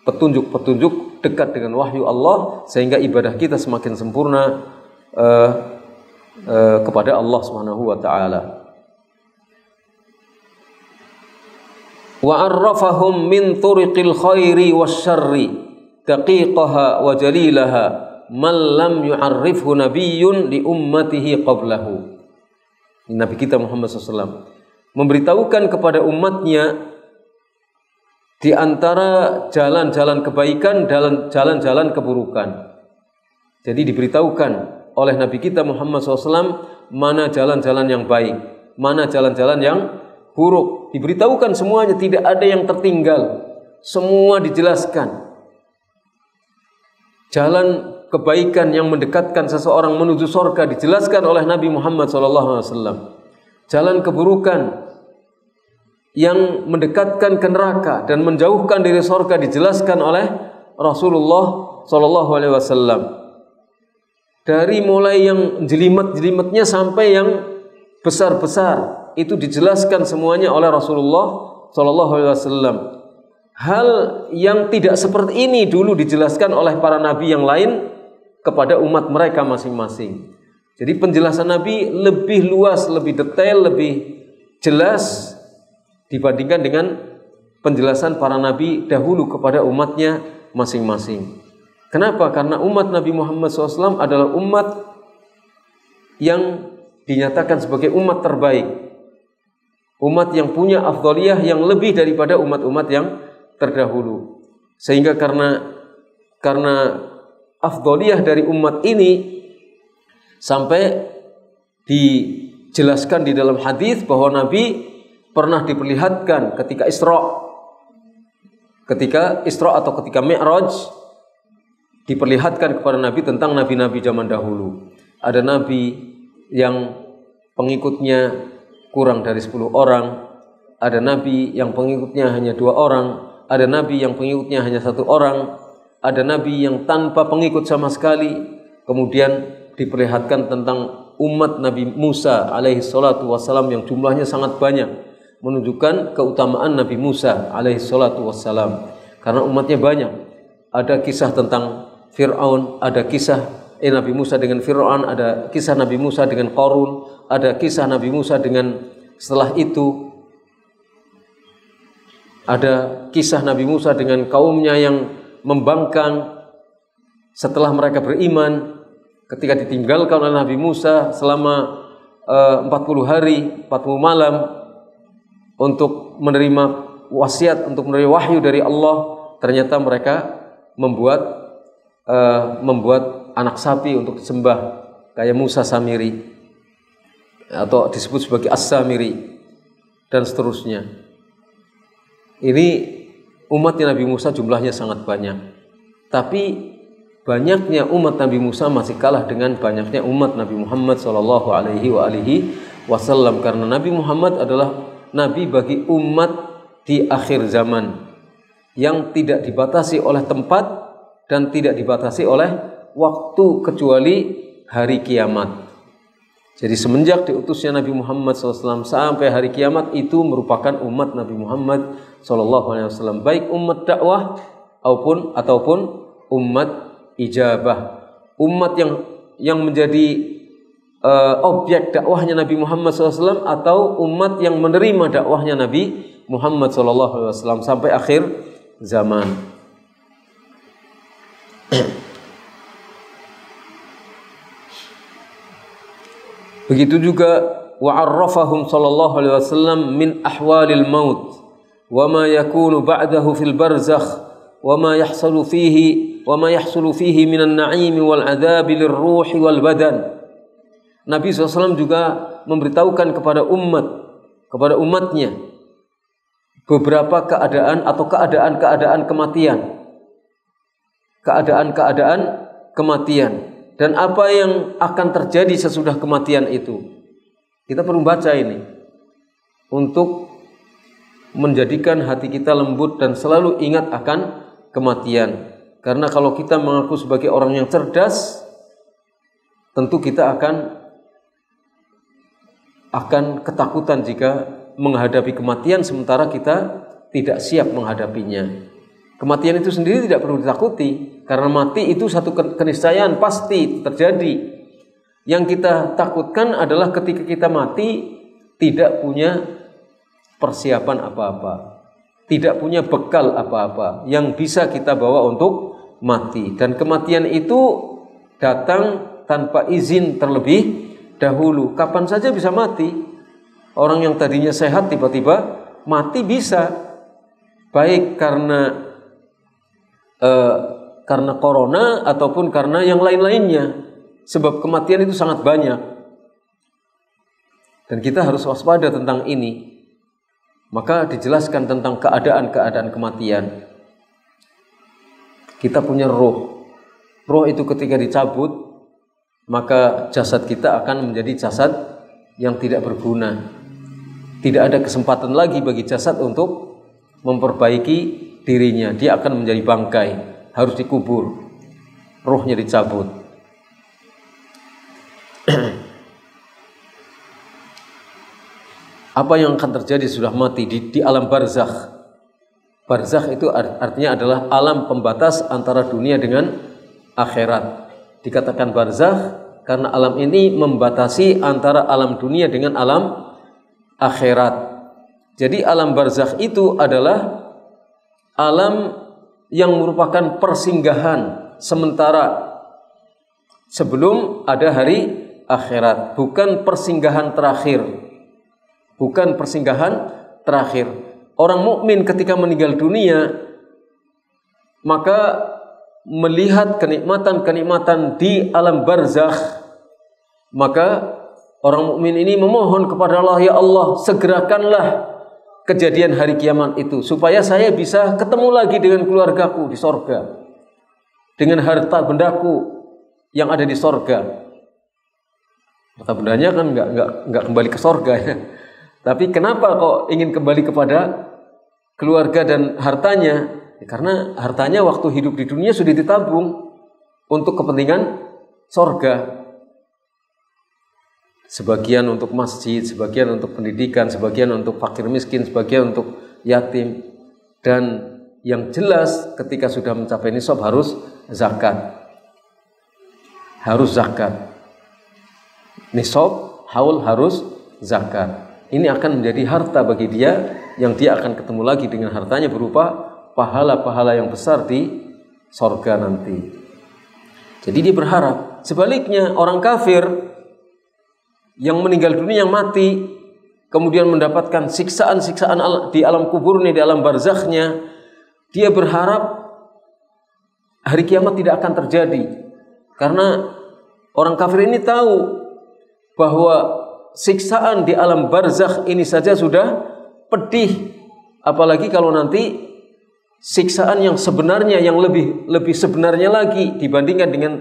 petunjuk-petunjuk, dekat dengan wahyu Allah, sehingga ibadah kita semakin sempurna kepada Allah Subhanahu wa taala. Wa arrafahum min turiqil khairi wasyarri daqiqaha wa jalilaha man lam yu'arrifhu nabiyyun li ummatihi qablahu. Nabi kita Muhammad SAW memberitahukan kepada umatnya di antara jalan-jalan kebaikan dan jalan-jalan keburukan. Jadi diberitahukan oleh Nabi kita Muhammad SAW mana jalan-jalan yang baik, mana jalan-jalan yang buruk. Diberitahukan semuanya, tidak ada yang tertinggal, semua dijelaskan. Jalan kebaikan yang mendekatkan seseorang menuju surga dijelaskan oleh Nabi Muhammad SAW. Jalan keburukan yang mendekatkan ke neraka dan menjauhkan dari surga dijelaskan oleh Rasulullah SAW. Dari mulai yang jelimet-jelimetnya sampai yang besar-besar, itu dijelaskan semuanya oleh Rasulullah SAW. Hal yang tidak seperti ini dulu dijelaskan oleh para nabi yang lain kepada umat mereka masing-masing. Jadi penjelasan Nabi lebih luas, lebih detail, lebih jelas dibandingkan dengan penjelasan para nabi dahulu kepada umatnya masing-masing. Kenapa? Karena umat Nabi Muhammad SAW adalah umat yang dinyatakan sebagai umat terbaik, umat yang punya afdhaliyah yang lebih daripada umat-umat yang terdahulu. Sehingga karena afdhaliyah dari umat ini sampai dijelaskan di dalam hadis bahwa Nabi pernah diperlihatkan ketika Isra atau ketika Mi'raj, diperlihatkan kepada Nabi tentang nabi-nabi zaman dahulu. Ada nabi yang pengikutnya kurang dari 10 orang, ada nabi yang pengikutnya hanya 2 orang, ada nabi yang pengikutnya hanya 1 orang, ada nabi yang tanpa pengikut sama sekali. Kemudian diperlihatkan tentang umat Nabi Musa alaihi salatu wassalam yang jumlahnya sangat banyak, menunjukkan keutamaan Nabi Musa alaihi salatu wassalam karena umatnya banyak. Ada kisah tentang Fir'aun, ada kisah Nabi Musa dengan Fir'aun, ada kisah Nabi Musa dengan Qarun, ada kisah Nabi Musa dengan setelah itu Ada kisah Nabi Musa dengan kaumnya yang membangkang setelah mereka beriman ketika ditinggalkan oleh Nabi Musa selama 40 hari, 40 malam untuk menerima wasiat, untuk menerima wahyu dari Allah. Ternyata mereka membuat anak sapi untuk disembah, kayak Musa Samiri atau disebut sebagai As-Samiri dan seterusnya. Ini umatnya Nabi Musa jumlahnya sangat banyak, tapi banyaknya umat Nabi Musa masih kalah dengan banyaknya umat Nabi Muhammad SAW, karena Nabi Muhammad adalah nabi bagi umat di akhir zaman yang tidak dibatasi oleh tempat dan tidak dibatasi oleh waktu kecuali hari kiamat. Jadi semenjak diutusnya Nabi Muhammad SAW sampai hari kiamat itu merupakan umat Nabi Muhammad SAW, baik umat dakwah ataupun umat ijabah, umat yang menjadi objek dakwahnya Nabi Muhammad SAW atau umat yang menerima dakwahnya Nabi Muhammad SAW sampai akhir zaman. Begitu juga wa'arrafahum sallallahu alaihi wasallam min ahwalil maut wa ma yakunu ba'dahu fil barzakh wa ma yahsulu fihi minan na'im wal 'adzabi lirruhi wal badan. Nabi SAW juga memberitahukan kepada umatnya beberapa keadaan atau keadaan kematian dan apa yang akan terjadi sesudah kematian itu. Kita perlu baca ini untuk menjadikan hati kita lembut dan selalu ingat akan kematian. Karena kalau kita mengaku sebagai orang yang cerdas, tentu kita akan ketakutan jika menghadapi kematian sementara kita tidak siap menghadapinya. Kematian itu sendiri tidak perlu ditakuti, karena mati itu satu keniscayaan, pasti terjadi. Yang kita takutkan adalah ketika kita mati tidak punya persiapan apa-apa, tidak punya bekal apa-apa yang bisa kita bawa untuk mati. Dan kematian itu datang tanpa izin terlebih dahulu. Kapan saja bisa mati. Orang yang tadinya sehat tiba-tiba mati bisa, baik karena corona ataupun karena yang lain-lainnya. Sebab kematian itu sangat banyak dan kita harus waspada tentang ini. Maka dijelaskan tentang keadaan kematian. Kita punya roh. Roh itu ketika dicabut, maka jasad kita akan menjadi jasad yang tidak berguna. Tidak ada kesempatan lagi bagi jasad untuk memperbaiki dirinya. Dia akan menjadi bangkai, harus dikubur, rohnya dicabut. Apa yang akan terjadi sudah mati di alam barzakh? Barzakh itu artinya adalah alam pembatas antara dunia dengan akhirat. Dikatakan barzakh karena alam ini membatasi antara alam dunia dengan alam akhirat. Jadi alam barzakh itu adalah alam yang merupakan persinggahan sementara sebelum ada hari akhirat, bukan persinggahan terakhir. Bukan persinggahan terakhir. Orang mukmin ketika meninggal dunia maka melihat kenikmatan-kenikmatan di alam barzakh, maka orang mukmin ini memohon kepada Allah, ya Allah, segerakanlah kejadian hari kiamat itu supaya saya bisa ketemu lagi dengan keluargaku di sorga, dengan harta bendaku yang ada di sorga. Harta bendanya kan nggak kembali ke sorga ya. Tapi kenapa kok ingin kembali kepada keluarga dan hartanya? Ya, karena hartanya waktu hidup di dunia sudah ditabung untuk kepentingan sorga. Sebagian untuk masjid, sebagian untuk pendidikan, sebagian untuk fakir miskin, sebagian untuk yatim. Dan yang jelas ketika sudah mencapai nisab harus zakat. Harus zakat. Nisab, haul harus zakat. ini akan menjadi harta bagi dia yang dia akan ketemu lagi dengan hartanya berupa pahala-pahala yang besar di sorga nanti. Jadi dia berharap. Sebaliknya orang kafir yang meninggal dunia, yang mati, kemudian mendapatkan siksaan-siksaan di alam kuburnya, di alam barzakhnya, dia berharap hari kiamat tidak akan terjadi. Karena orang kafir ini tahu bahwa siksaan di alam barzakh ini saja sudah pedih, apalagi kalau nanti siksaan yang sebenarnya, yang lebih sebenarnya lagi dibandingkan dengan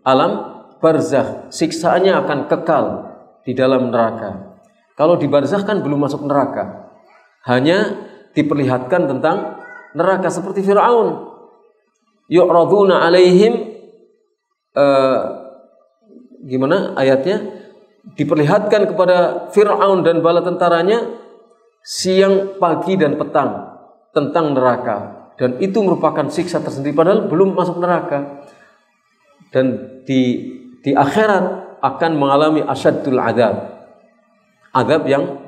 alam barzakh. Siksaannya akan kekal di dalam neraka. Kalau di barzakh kan belum masuk neraka, hanya diperlihatkan tentang neraka seperti Fir'aun. Yu'raduna alaihim, gimana ayatnya? Diperlihatkan kepada Fir'aun dan bala tentaranya siang, pagi, dan petang tentang neraka. Dan itu merupakan siksa tersendiri padahal belum masuk neraka. Dan di akhirat akan mengalami asyaddul adab, adab yang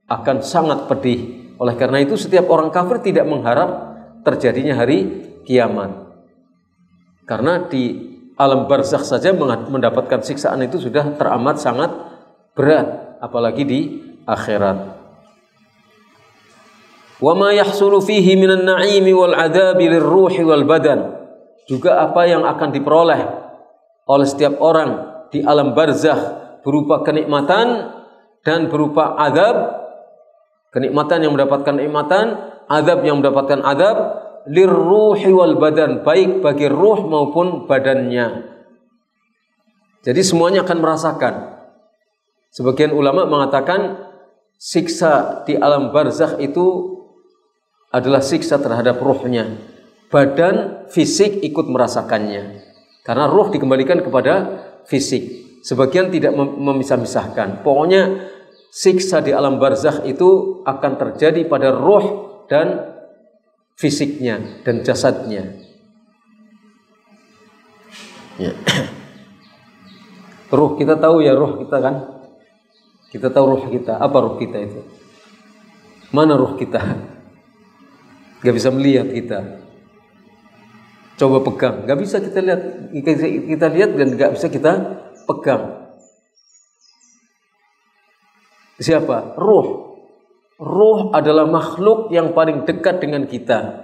akan sangat pedih. Oleh karena itu setiap orang kafir tidak mengharap terjadinya hari kiamat, karena di alam barzakh saja mendapatkan siksaan itu sudah teramat sangat berat, apalagi di akhirat. Wa ma yahsulu fihi minan na'imi wal 'adzabi lirruhi wal badan. Juga apa yang akan diperoleh oleh setiap orang di alam barzakh berupa kenikmatan dan berupa azab. Kenikmatan yang mendapatkan nikmatan, azab yang mendapatkan azab, lirruhi wal badan, baik bagi ruh maupun badannya. Jadi semuanya akan merasakan. Sebagian ulama mengatakan siksa di alam barzakh itu adalah siksa terhadap ruhnya. Badan fisik ikut merasakannya, karena ruh dikembalikan kepada fisik. Sebagian tidak memisah-misahkan. Pokoknya siksa di alam barzakh itu akan terjadi pada ruh dan fisiknya dan jasadnya. Ya. Ruh kita tahu ya, ruh kita kan. Kita tahu ruh kita. Apa ruh kita itu? Mana ruh kita? Gak bisa melihat kita. Coba pegang, gak bisa kita lihat. Kita lihat dan gak bisa kita pegang. Siapa? Ruh. Ruh adalah makhluk yang paling dekat dengan kita.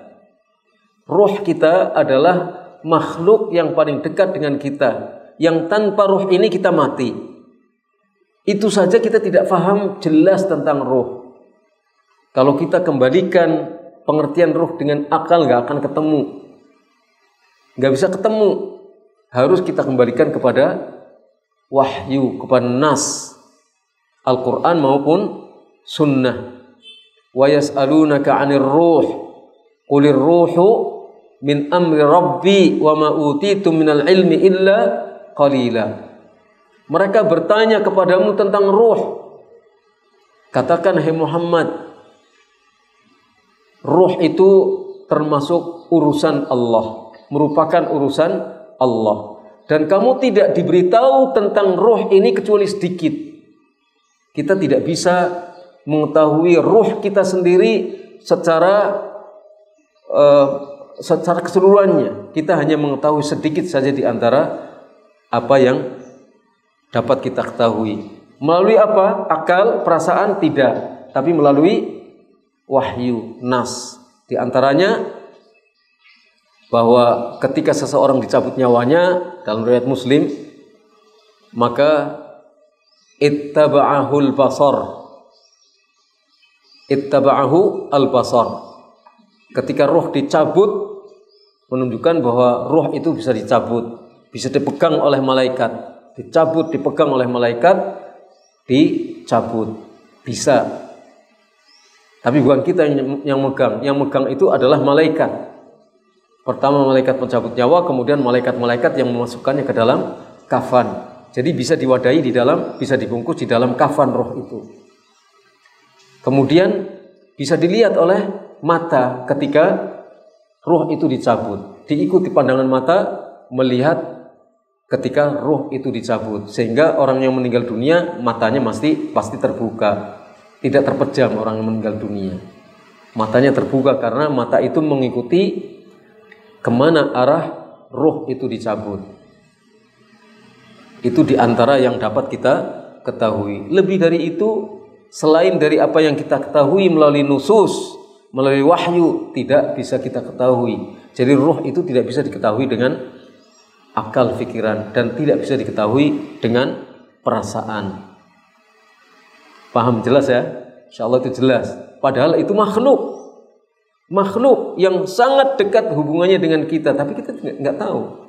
Ruh kita adalah makhluk yang paling dekat dengan kita, yang tanpa ruh ini kita mati. Itu saja kita tidak paham jelas tentang ruh. Kalau kita kembalikan pengertian ruh dengan akal, gak akan ketemu. Gak bisa ketemu. Harus kita kembalikan kepada wahyu, kepada nas Al-Quran maupun sunnah. Wa yas'alunaka 'anir ruh qulir ruhu min amri rabbi wa ma utitum minal ilmi illa qalila. Mereka bertanya kepadamu tentang ruh. Katakan, hai Muhammad, ruh itu termasuk urusan Allah, merupakan urusan Allah, dan kamu tidak diberitahu tentang ruh ini kecuali sedikit. Kita tidak bisa mengetahui ruh kita sendiri secara keseluruhannya. Kita hanya mengetahui sedikit saja di antara apa yang dapat kita ketahui. Melalui apa? Akal, perasaan tidak, tapi melalui wahyu, nas. Di antaranya bahwa ketika seseorang dicabut nyawanya dalam riwayat Muslim, maka ittaba'ahul basar. Ittaba'ahu al-basar. Ketika ruh dicabut, menunjukkan bahwa ruh itu bisa dicabut, bisa dipegang oleh malaikat, dicabut, dipegang oleh malaikat, dicabut, bisa. Tapi bukan kita yang megang. Yang megang itu adalah malaikat. Pertama malaikat pencabut nyawa, kemudian malaikat-malaikat yang memasukkannya ke dalam kafan. Jadi bisa diwadahi di dalam, bisa dibungkus di dalam kafan roh itu. Kemudian bisa dilihat oleh mata ketika roh itu dicabut. Diikuti pandangan mata melihat ketika roh itu dicabut. Sehingga orang yang meninggal dunia matanya pasti terbuka. tidak terpejam orang yang meninggal dunia. Matanya terbuka karena mata itu mengikuti kemana arah ruh itu dicabut. Itu diantara yang dapat kita ketahui. Lebih dari itu, selain dari apa yang kita ketahui melalui nusus, melalui wahyu, tidak bisa kita ketahui. Jadi ruh itu tidak bisa diketahui dengan akal pikiran dan tidak bisa diketahui dengan perasaan. Paham jelas ya? Insyaallah itu jelas. Padahal itu makhluk yang sangat dekat hubungannya dengan kita, tapi kita nggak tahu.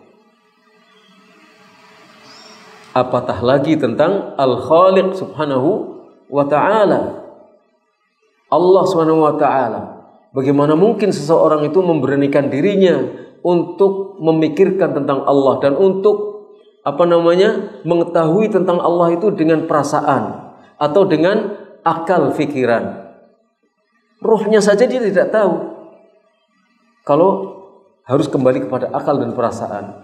Apatah lagi tentang Al-Khaliq subhanahu wa ta'ala. Allah subhanahu wa ta'ala. Bagaimana mungkin seseorang itu memberanikan dirinya untuk memikirkan tentang Allah dan untuk mengetahui tentang Allah itu dengan perasaan atau dengan akal pikiran. Ruhnya saja dia tidak tahu. Kalau harus kembali kepada akal dan perasaan,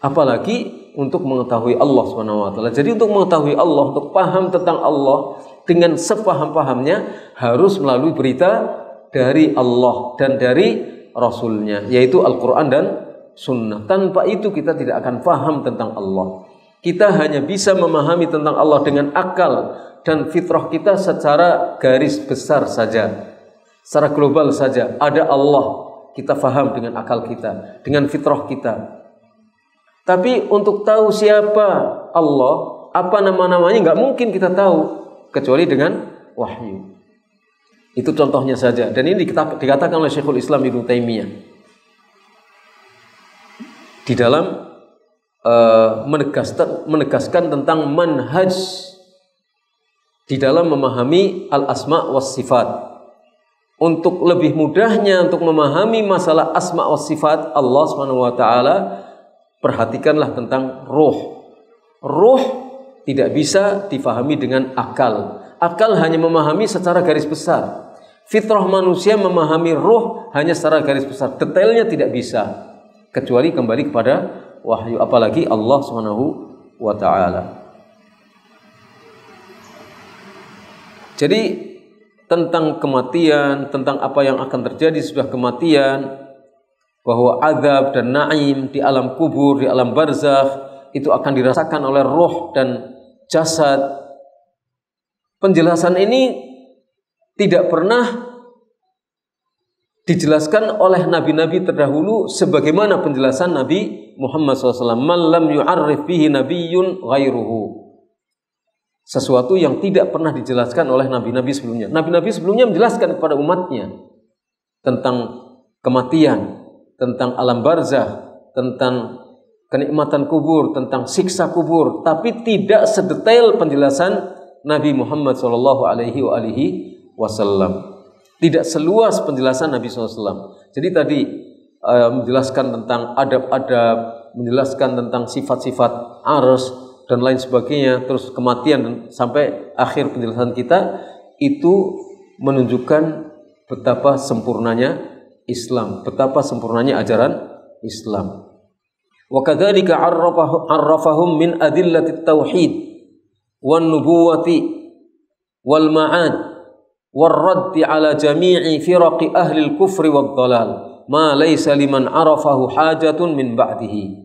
apalagi untuk mengetahui Allah Subhanahu wa taala. Jadi untuk mengetahui Allah, untuk paham tentang Allah dengan sepaham-pahamnya harus melalui berita dari Allah dan dari Rasulnya, yaitu Al-Quran dan Sunnah. Tanpa itu kita tidak akan paham tentang Allah. Kita hanya bisa memahami tentang Allah dengan akal dan fitrah kita secara garis besar saja, secara global saja. Ada Allah, kita paham dengan akal kita, dengan fitrah kita. Tapi untuk tahu siapa Allah, apa nama-namanya, nggak mungkin kita tahu kecuali dengan wahyu. Itu contohnya saja. Dan ini dikatakan oleh Syekhul Islam Ibnu Taimiyah di dalam menegaskan tentang manhaj di dalam memahami al-asma was sifat. Untuk lebih mudahnya untuk memahami masalah asma was sifat Allah Subhanahu wa taala, perhatikanlah tentang ruh. Ruh tidak bisa difahami dengan akal. Akal hanya memahami secara garis besar. Fitrah manusia memahami ruh hanya secara garis besar. Detailnya tidak bisa, kecuali kembali kepada wahyu, apalagi Allah Subhanahu wa taala. Jadi tentang kematian, tentang apa yang akan terjadi sesudah kematian, bahwa azab dan naim di alam kubur, di alam barzakh itu akan dirasakan oleh ruh dan jasad. Penjelasan ini tidak pernah dijelaskan oleh nabi-nabi terdahulu sebagaimana penjelasan Nabi Muhammad SAW. Man lam yu'arrif bihi nabiyyun ghairuhu. Sesuatu yang tidak pernah dijelaskan oleh nabi-nabi sebelumnya. Nabi-nabi sebelumnya menjelaskan kepada umatnya tentang kematian, tentang alam barzakh, tentang kenikmatan kubur, tentang siksa kubur, tapi tidak sedetail penjelasan Nabi Muhammad SAW. Tidak seluas penjelasan Nabi SAW. Jadi tadi menjelaskan tentang adab-adab, menjelaskan tentang sifat-sifat arsy dan lain sebagainya, terus kematian dan sampai akhir penjelasan kita, itu menunjukkan betapa sempurnanya Islam, betapa sempurnanya ajaran Islam. Wa kadzalika arrafahum min adillatit tauhid wan nubuwati wal ma'ad war raddi ala jami'i firaqi ahli al-kufri wad dhalal ma laysa liman arafahu hajatun min ba'dihi.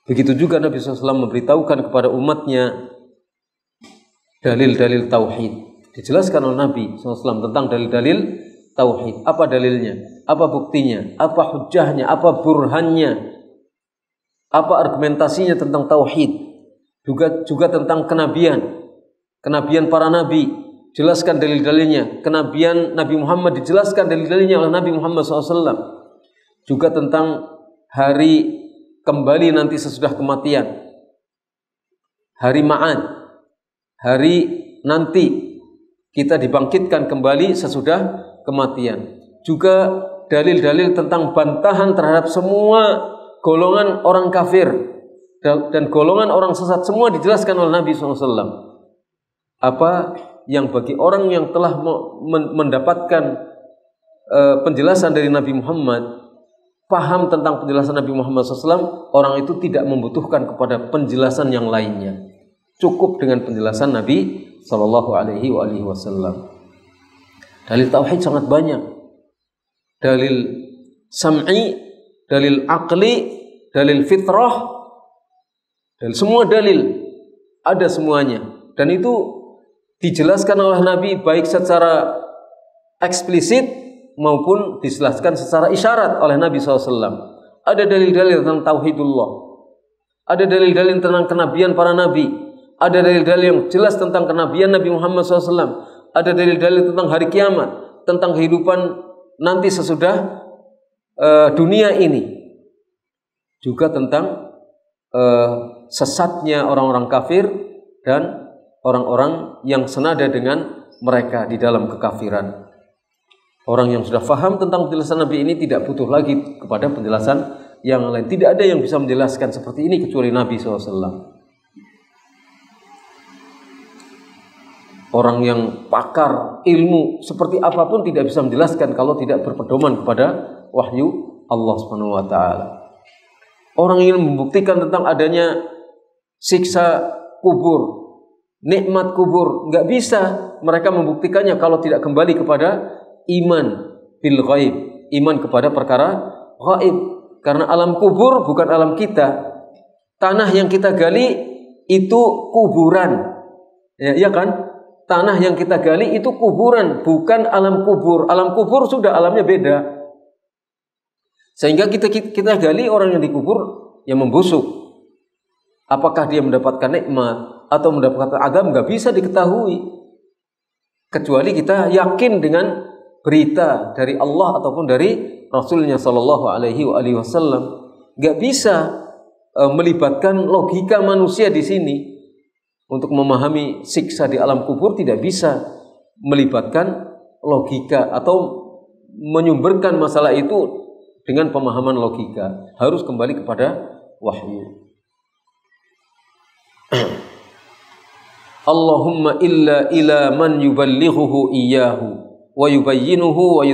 Begitu juga Nabi SAW memberitahukan kepada umatnya dalil-dalil tauhid. Dijelaskan oleh Nabi SAW tentang dalil-dalil tauhid. Apa dalilnya? Apa buktinya? Apa hujjahnya? Apa burhannya? Apa argumentasinya tentang tauhid? Juga tentang kenabian. Kenabian para nabi. Jelaskan dalil-dalilnya. Kenabian Nabi Muhammad dijelaskan dalil-dalilnya oleh Nabi Muhammad SAW. Juga tentang hari kembali nanti sesudah kematian. Hari ma'ad. Hari nanti kita dibangkitkan kembali sesudah kematian. Juga dalil-dalil tentang bantahan terhadap semua golongan orang kafir dan golongan orang sesat, semua dijelaskan oleh Nabi SAW. Apa yang bagi orang yang telah mendapatkan penjelasan dari Nabi Muhammad, paham tentang penjelasan Nabi Muhammad SAW, orang itu tidak membutuhkan kepada penjelasan yang lainnya. Cukup dengan penjelasan Nabi sallallahu alaihi wasallam. Dalil tauhid sangat banyak. Dalil sam'i, dalil aqli, dalil fitrah, dan semua dalil ada semuanya. Dan itu dijelaskan oleh Nabi baik secara eksplisit maupun dijelaskan secara isyarat oleh Nabi SAW. Ada dalil-dalil tentang tauhidullah, ada dalil-dalil tentang kenabian para nabi, ada dalil-dalil yang jelas tentang kenabian Nabi Muhammad SAW, ada dalil-dalil tentang hari kiamat, tentang kehidupan nanti sesudah dunia ini, juga tentang sesatnya orang-orang kafir dan orang-orang yang senada dengan mereka di dalam kekafiran. Orang yang sudah faham tentang penjelasan Nabi ini tidak butuh lagi kepada penjelasan yang lain. Tidak ada yang bisa menjelaskan seperti ini kecuali Nabi SAW. Orang yang pakar ilmu seperti apapun tidak bisa menjelaskan kalau tidak berpedoman kepada wahyu Allah Subhanahu wa taala. Orang ingin membuktikan tentang adanya siksa kubur, nikmat kubur, enggak bisa mereka membuktikannya kalau tidak kembali kepada iman bil ghaib, iman kepada perkara ghaib. Karena alam kubur bukan alam kita. Tanah yang kita gali itu kuburan. Ya kan? Tanah yang kita gali itu kuburan, bukan alam kubur. Alam kubur sudah alamnya beda. Sehingga kita gali orang yang dikubur yang membusuk. Apakah dia mendapatkan nikmat atau mendapatkan azab nggak bisa diketahui. Kecuali kita yakin dengan berita dari Allah ataupun dari Rasulnya Shallallahu Alaihi Wasallam. Nggak bisa melibatkan logika manusia di sini. Untuk memahami siksa di alam kubur tidak bisa melibatkan logika atau menyumberkan masalah itu dengan pemahaman logika. Harus kembali kepada wahyu. Allahumma illa ila man yuballighuhu iyyahu wa yubayyinuhu wa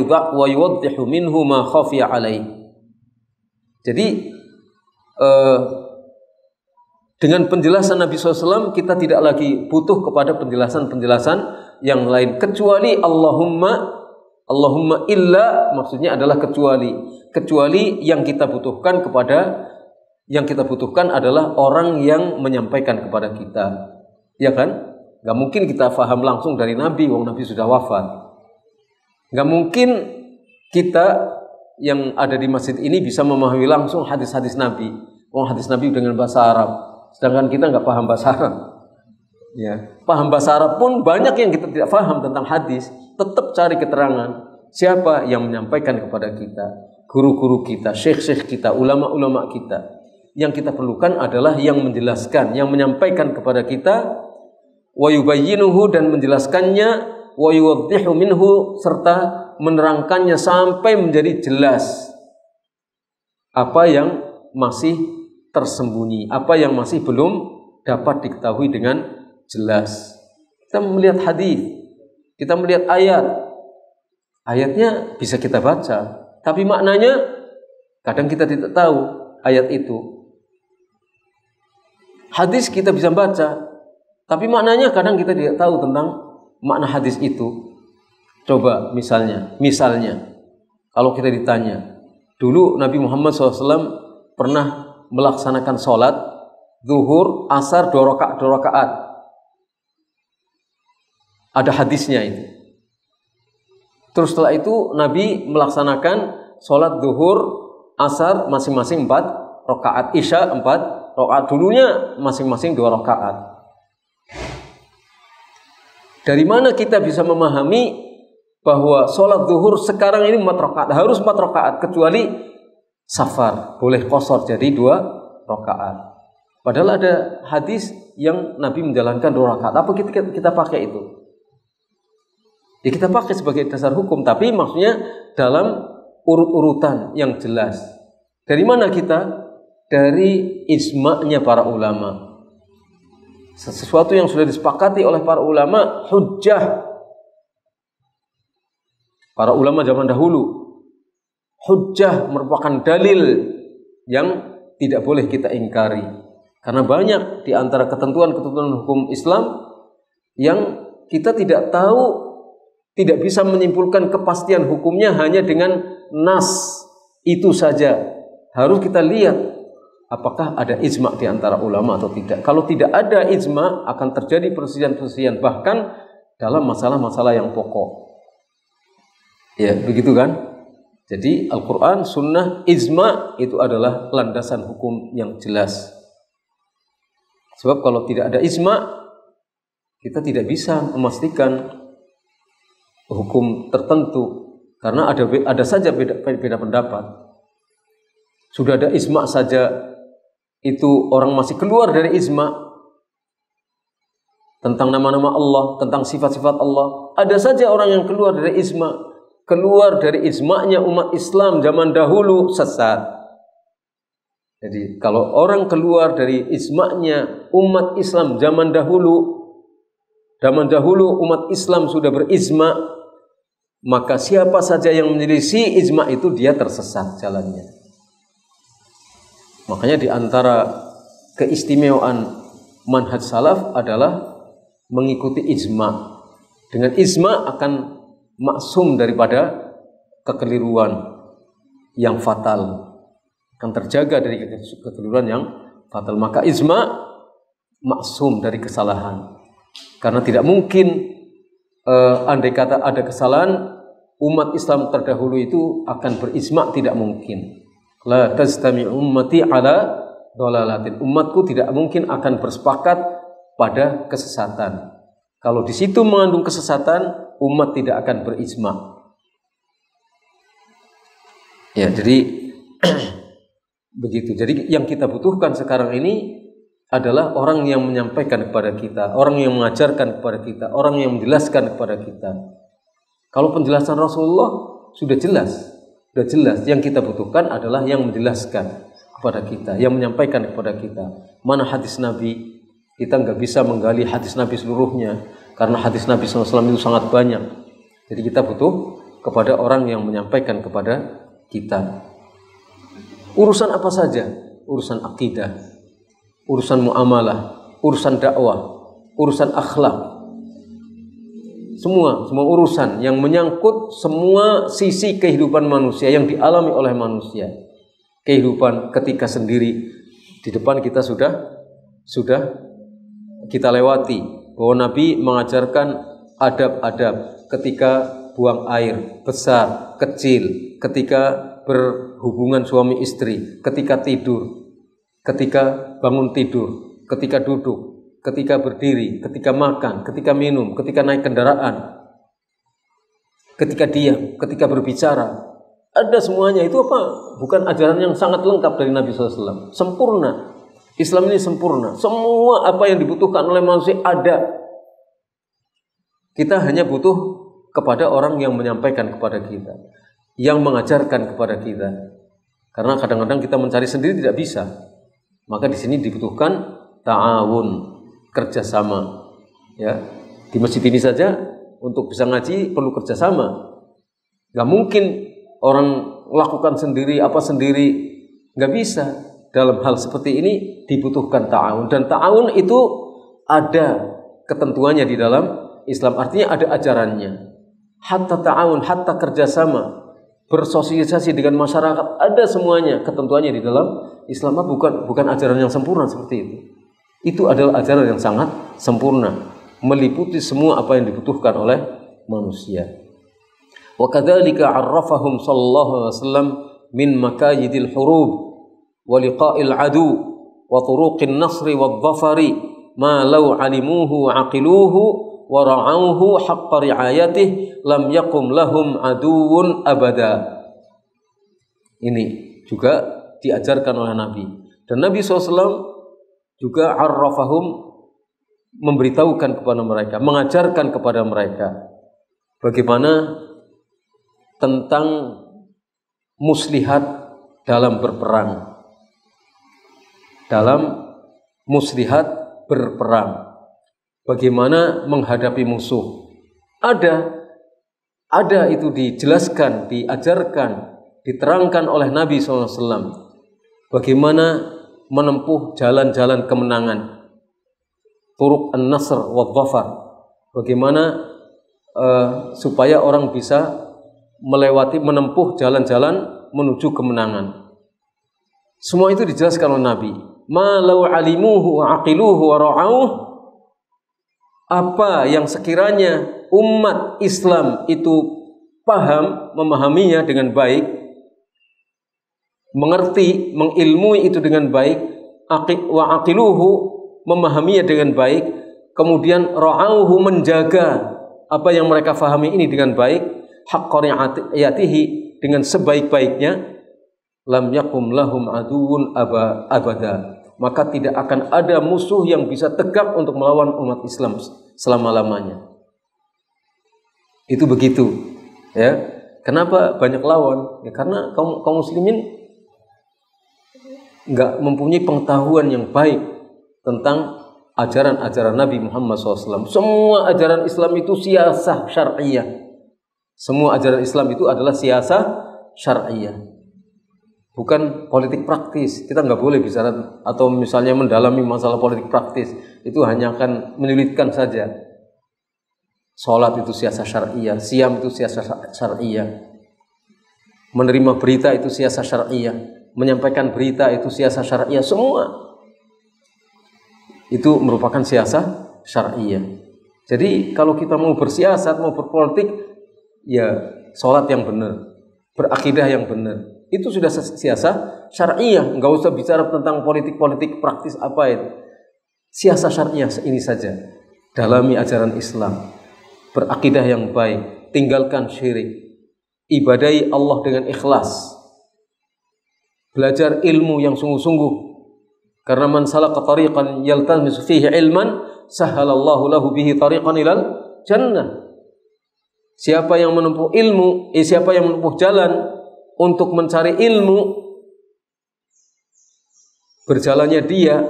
yuwaddihu minhu ma khafiya alaih. Jadi dengan penjelasan Nabi SAW kita tidak lagi butuh kepada penjelasan-penjelasan yang lain kecuali Allahumma illa, maksudnya adalah kecuali yang kita butuhkan adalah orang yang menyampaikan kepada kita, ya kan? Gak mungkin kita faham langsung dari Nabi, wong Nabi sudah wafat. Gak mungkin kita yang ada di masjid ini bisa memahami langsung hadis-hadis Nabi, wong hadis Nabi dengan bahasa Arab. Sedangkan kita nggak paham bahasa Arab, ya. Paham bahasa Arab pun banyak yang kita tidak paham tentang hadis. Tetap cari keterangan siapa yang menyampaikan kepada kita, guru-guru kita, syekh-syekh kita, ulama-ulama kita. Yang kita perlukan adalah yang menjelaskan, yang menyampaikan kepada kita, wa yubayyinuhu, dan menjelaskannya, wa yuwaddihu minhu, serta menerangkannya sampai menjadi jelas apa yang masih tersembunyi, apa yang masih belum dapat diketahui dengan jelas. Kita melihat hadis, kita melihat ayatnya bisa kita baca, tapi maknanya kadang kita tidak tahu ayat itu. Hadis kita bisa baca, tapi maknanya kadang kita tidak tahu tentang makna hadis itu. Coba misalnya kalau kita ditanya, dulu Nabi Muhammad SAW pernah melaksanakan sholat zuhur, asar, 2 rakaat. Ada hadisnya itu. Terus setelah itu Nabi melaksanakan sholat zuhur, asar masing-masing 4 rakaat, isya 4 rakaat. Dulunya masing-masing 2 rakaat. Dari mana kita bisa memahami bahwa sholat zuhur sekarang ini 4 rakaat, harus 4 rakaat, kecuali safar, boleh qashar jadi 2 rakaat. Padahal ada hadis yang Nabi menjalankan 2 rakaat. Apa kita pakai itu? Ya kita pakai sebagai dasar hukum, tapi maksudnya dalam urut-urutan yang jelas. Dari mana kita? Dari ijma'nya para ulama. Sesuatu yang sudah disepakati oleh para ulama, hujjah. Para ulama zaman dahulu, hujjah merupakan dalil yang tidak boleh kita ingkari. Karena banyak di antara ketentuan-ketentuan hukum Islam yang kita tidak tahu, tidak bisa menyimpulkan kepastian hukumnya hanya dengan nas itu saja. Harus kita lihat apakah ada ijma' di antara ulama atau tidak. Kalau tidak ada ijma', akan terjadi perselisihan-perselisihan bahkan dalam masalah-masalah yang pokok. Ya, begitu kan? Jadi Al-Quran, Sunnah, ijma' itu adalah landasan hukum yang jelas. Sebab kalau tidak ada ijma', kita tidak bisa memastikan hukum tertentu karena ada saja beda pendapat. Sudah ada ijma' saja, itu orang masih keluar dari ijma' tentang nama-nama Allah, tentang sifat-sifat Allah. Ada saja orang yang keluar dari ijma'. Keluar dari ijma'nya umat Islam zaman dahulu sesat. Jadi kalau orang keluar dari ijma'nya umat Islam zaman dahulu umat Islam sudah berijma', maka siapa saja yang menyelisih ijma' itu dia tersesat jalannya. Makanya di antara keistimewaan manhaj salaf adalah mengikuti ijma'. Dengan ijma' akan maksum daripada kekeliruan yang fatal, akan terjaga dari kekeliruan yang fatal. Maka ijma' maksum dari kesalahan, karena tidak mungkin andai kata ada kesalahan, umat Islam terdahulu itu akan berijma', tidak mungkin. La tastami ummati ala dhalalatin. Umatku tidak mungkin akan bersepakat pada kesesatan. Kalau di situ mengandung kesesatan, umat tidak akan berijma'. Ya, jadi begitu. Jadi yang kita butuhkan sekarang ini adalah orang yang menyampaikan kepada kita, orang yang mengajarkan kepada kita, orang yang menjelaskan kepada kita. Kalau penjelasan Rasulullah sudah jelas. Yang kita butuhkan adalah yang menjelaskan kepada kita, yang menyampaikan kepada kita. Mana hadis Nabi? Kita nggak bisa menggali hadis Nabi seluruhnya, karena hadis Nabi SAW itu sangat banyak. Jadi kita butuh kepada orang yang menyampaikan kepada kita. Urusan apa saja? Urusan akidah, urusan muamalah, urusan dakwah, urusan akhlak. Semua urusan yang menyangkut semua sisi kehidupan manusia yang dialami oleh manusia. Kehidupan ketika sendiri, di depan kita sudah kita lewati bahwa Nabi mengajarkan adab-adab ketika buang air, besar, kecil, ketika berhubungan suami istri, ketika tidur, ketika bangun tidur, ketika duduk, ketika berdiri, ketika makan, ketika minum, ketika naik kendaraan, ketika diam, ketika berbicara. Ada semuanya. Itu apa? Bukan ajaran yang sangat lengkap dari Nabi SAW. Sempurna. Islam ini sempurna. Semua apa yang dibutuhkan oleh manusia ada. Kita hanya butuh kepada orang yang menyampaikan kepada kita, yang mengajarkan kepada kita. Karena kadang-kadang kita mencari sendiri tidak bisa. Maka di sini dibutuhkan ta'awun, kerjasama. Ya, di masjid ini saja untuk bisa ngaji perlu kerjasama. Gak mungkin orang lakukan sendiri, gak bisa. Dalam hal seperti ini dibutuhkan ta'awun, dan ta'awun itu ada ketentuannya di dalam Islam. Artinya ada ajarannya. Hatta ta'awun, hatta kerjasama, bersosialisasi dengan masyarakat, ada semuanya ketentuannya di dalam Islam. Bukan ajaran yang sempurna seperti itu. Itu adalah ajaran yang sangat sempurna, meliputi semua apa yang dibutuhkan oleh manusia. Wa kadzalika 'arrafahum sallallahu alaihi wasallam min makayidil hurub wa liqa'il adu wa turuqin nasri wad dhafari ma law 'alimuhu wa 'aqiluhu wa ra'auhu haqqa ri'ayatihi lam yaqum lahum aduwwun abada. Ini juga diajarkan oleh Nabi. Dan Nabi SAW juga arrafahum, memberitahukan kepada mereka, mengajarkan kepada mereka bagaimana tentang muslihat dalam berperang. Bagaimana menghadapi musuh. Ada itu dijelaskan, diajarkan, diterangkan oleh Nabi SAW. Bagaimana menempuh jalan-jalan kemenangan, turuq an-nasr wa dhafar, bagaimana supaya orang bisa menempuh jalan-jalan menuju kemenangan. Semua itu dijelaskan oleh Nabi. Ma law alimuhu wa aqiluhu wa ra'auh, apa yang sekiranya umat Islam itu paham, memahaminya dengan baik, mengerti, mengilmui itu dengan baik, wa aqiluhu, memahaminya dengan baik, kemudian ra'auhu, menjaga apa yang mereka fahami ini dengan baik, haqqa ri'ayatihi, dengan sebaik-baiknya, lam yakum lahum aduun abada, maka tidak akan ada musuh yang bisa tegak untuk melawan umat Islam selama-lamanya. Itu begitu, ya. Kenapa banyak lawan? Ya karena kaum muslimin nggak mempunyai pengetahuan yang baik tentang ajaran-ajaran Nabi Muhammad SAW. Semua ajaran Islam itu siasah syar'iyah. Semua ajaran Islam itu adalah siasah syar'iyah, bukan politik praktis. Kita nggak boleh bicara atau misalnya mendalami masalah politik praktis. Itu hanya akan menyulitkan saja. Sholat itu siasah syar'iyah, siam itu siasah syar'iyah, menerima berita itu siasah syar'iyah, menyampaikan berita itu siasah syar'iyah. Semua itu merupakan siasah syar'iyah. Jadi kalau kita mau bersiasat, mau berpolitik, ya sholat yang benar, berakidah yang benar, itu sudah siasah syar'iyah. Nggak usah bicara tentang politik-politik praktis apa itu. Siasah syar'iyah ini saja. Dalami ajaran Islam, berakidah yang baik, tinggalkan syirik, ibadahi Allah dengan ikhlas, belajar ilmu yang sungguh-sungguh. Karena man salaka tariqan yaltamisu fihi ilman, sahhalallahu lahu bihi tariqan ilal jannah. Siapa yang menempuh ilmu, siapa yang menempuh jalan untuk mencari ilmu, berjalannya dia,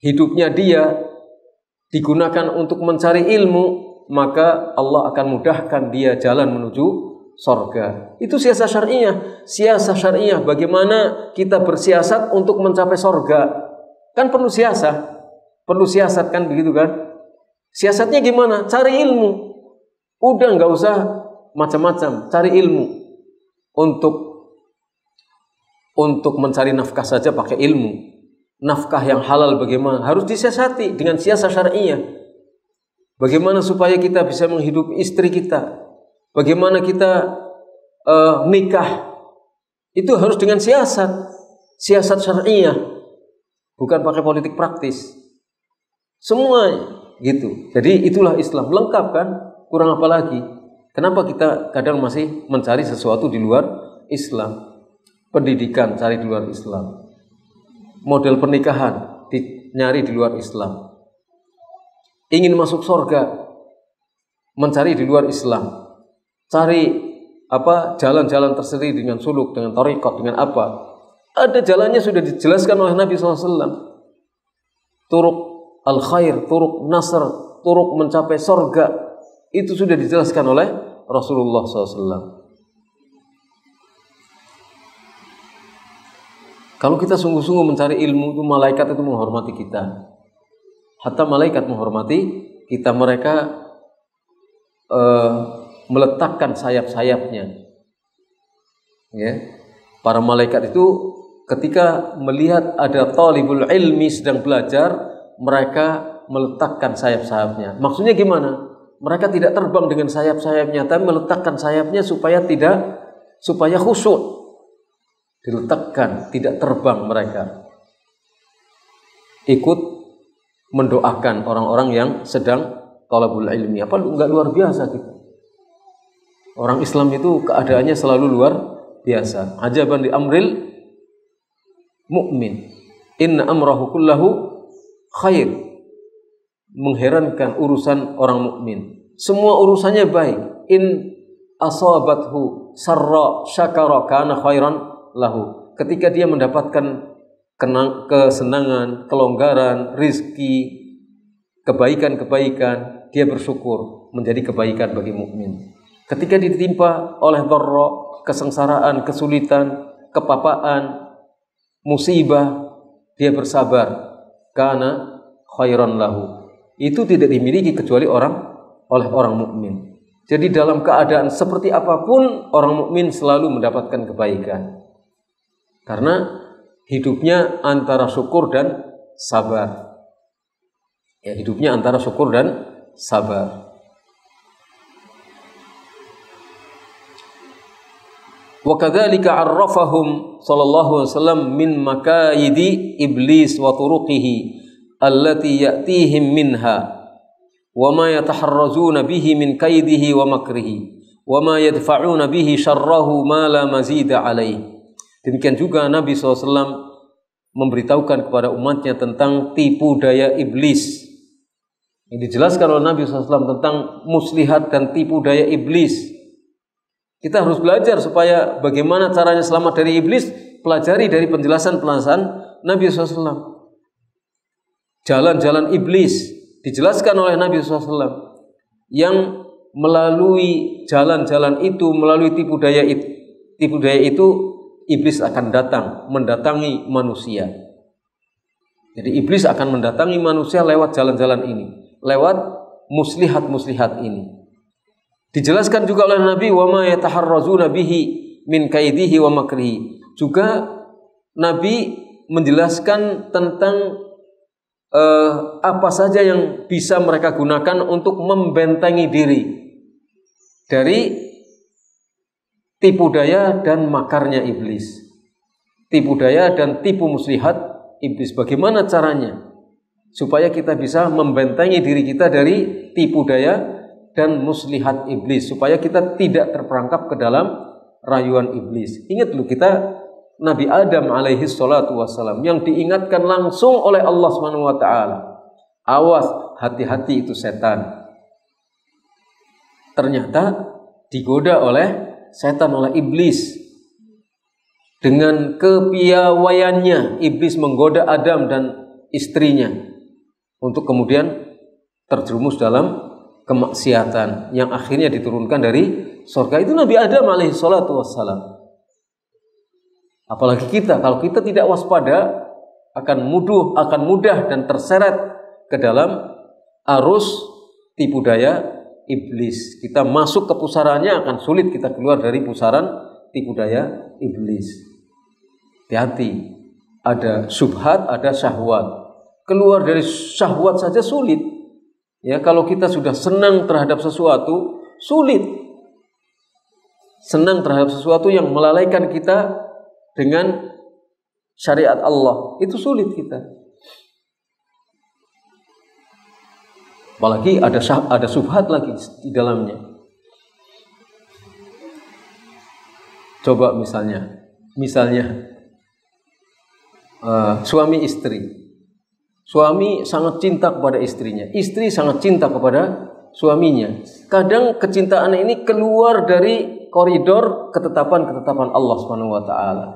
hidupnya dia digunakan untuk mencari ilmu, maka Allah akan mudahkan dia jalan menuju sorga. Itu siasah syar'iyah. Siasah syar'iyah, bagaimana kita bersiasat untuk mencapai sorga. Kan perlu siasat kan, begitu kan? Siasatnya gimana? Cari ilmu. Udah nggak usah macam-macam, cari ilmu. Untuk mencari nafkah saja pakai ilmu. Nafkah yang halal bagaimana? Harus disiasati dengan siasah syar'iyah. Bagaimana supaya kita bisa menghidupi istri kita? Bagaimana kita nikah? Itu harus dengan siasat syar'iyah, bukan pakai politik praktis. Semua gitu. Jadi itulah Islam, lengkap kan? Kurang apa lagi? Kenapa kita kadang masih mencari sesuatu di luar Islam? Pendidikan cari di luar Islam, model pernikahan nyari di luar Islam, ingin masuk surga mencari di luar Islam, cari jalan-jalan tersendiri dengan suluk, dengan thariqat, dengan apa? Ada jalannya sudah dijelaskan oleh Nabi SAW. Turuk al-khair, turuk nasr, turuk mencapai surga, itu sudah dijelaskan oleh Rasulullah SAW. Kalau kita sungguh-sungguh mencari ilmu, itu malaikat itu menghormati kita. Hatta malaikat menghormati kita. Mereka meletakkan sayap-sayapnya. Ya. Para malaikat itu ketika melihat ada talibul ilmi sedang belajar, mereka meletakkan sayap-sayapnya. Maksudnya gimana? Mereka tidak terbang dengan sayap-sayapnya, tapi meletakkan sayapnya supaya khusyuk. Diletakkan, tidak terbang mereka. Ikut mendoakan orang-orang yang sedang talabul ilmi. Apa enggak luar biasa gitu. Orang Islam itu keadaannya selalu luar biasa. Ajaban li amril mu'min. Inna amrahu kullahu khair. Mengherankan urusan orang mukmin. Semua urusannya baik. In asabathu sarra syakara kana khairan lahu. Ketika dia mendapatkan kesenangan, kelonggaran, rizki, kebaikan-kebaikan, dia bersyukur, menjadi kebaikan bagi mukmin. Ketika ditimpa oleh dharra, kesengsaraan, kesulitan, kepapaan, musibah, dia bersabar, kana khairan lahu. Itu tidak dimiliki kecuali orang oleh orang mukmin. Jadi dalam keadaan seperti apapun orang mukmin selalu mendapatkan kebaikan. Karena hidupnya antara syukur dan sabar. Ya, hidupnya antara syukur dan sabar. Wa kadzalika 'arrafahum sallallahu alaihi wasallam min makayidi iblis wa turuqihi allati ya'tihim minha wa ma yataharrazuna bihi min kaidihi wa makrihi wa ma yadfa'una bihi syarrahu ma la mazida alaihi. Demikian juga Nabi SAW memberitahukan kepada umatnya tentang tipu daya iblis. Ini dijelaskan oleh Nabi SAW tentang muslihat dan tipu daya iblis. Kita harus belajar supaya bagaimana caranya selamat dari iblis, pelajari dari penjelasan-penjelasan Nabi SAW. Jalan-jalan iblis dijelaskan oleh Nabi SAW, yang melalui jalan-jalan itu, melalui tipu daya itu, iblis akan datang, mendatangi manusia. Jadi iblis akan mendatangi manusia lewat jalan-jalan ini, lewat muslihat-muslihat ini. Dijelaskan juga oleh Nabi, wa ma yataharrazuna bihi min kaidihi wa makrihi. Juga Nabi menjelaskan tentang apa saja yang bisa mereka gunakan untuk membentengi diri dari tipu daya dan makarnya iblis. Tipu daya dan tipu muslihat iblis. Bagaimana caranya supaya kita bisa membentengi diri kita dari tipu daya dan muslihat iblis, supaya kita tidak terperangkap ke dalam rayuan iblis. Ingat dulu, kita Nabi Adam alaihi salatu wassalam yang diingatkan langsung oleh Allah Subhanahu wa taala. Awas, hati-hati itu setan. Ternyata digoda oleh setan, oleh iblis. Dengan kepiawaiannya iblis menggoda Adam dan istrinya untuk kemudian terjerumus dalam kemaksiatan yang akhirnya diturunkan dari surga. Itu Nabi Adam alaihi salatu wassalam. Apalagi kita, kalau kita tidak waspada, akan mudah dan terseret ke dalam arus tipu daya iblis. Kita masuk ke pusarannya, akan sulit kita keluar dari pusaran tipu daya iblis. Hati-hati, ada syubhat, ada syahwat. Keluar dari syahwat saja sulit. Ya, kalau kita sudah senang terhadap sesuatu, sulit. Senang terhadap sesuatu yang melalaikan kita dengan syariat Allah, itu sulit kita. Apalagi ada syubhat lagi di dalamnya. Coba misalnya suami istri. Suami sangat cinta kepada istrinya, istri sangat cinta kepada suaminya. Kadang kecintaan ini keluar dari koridor ketetapan Allah Subhanahu wa taala.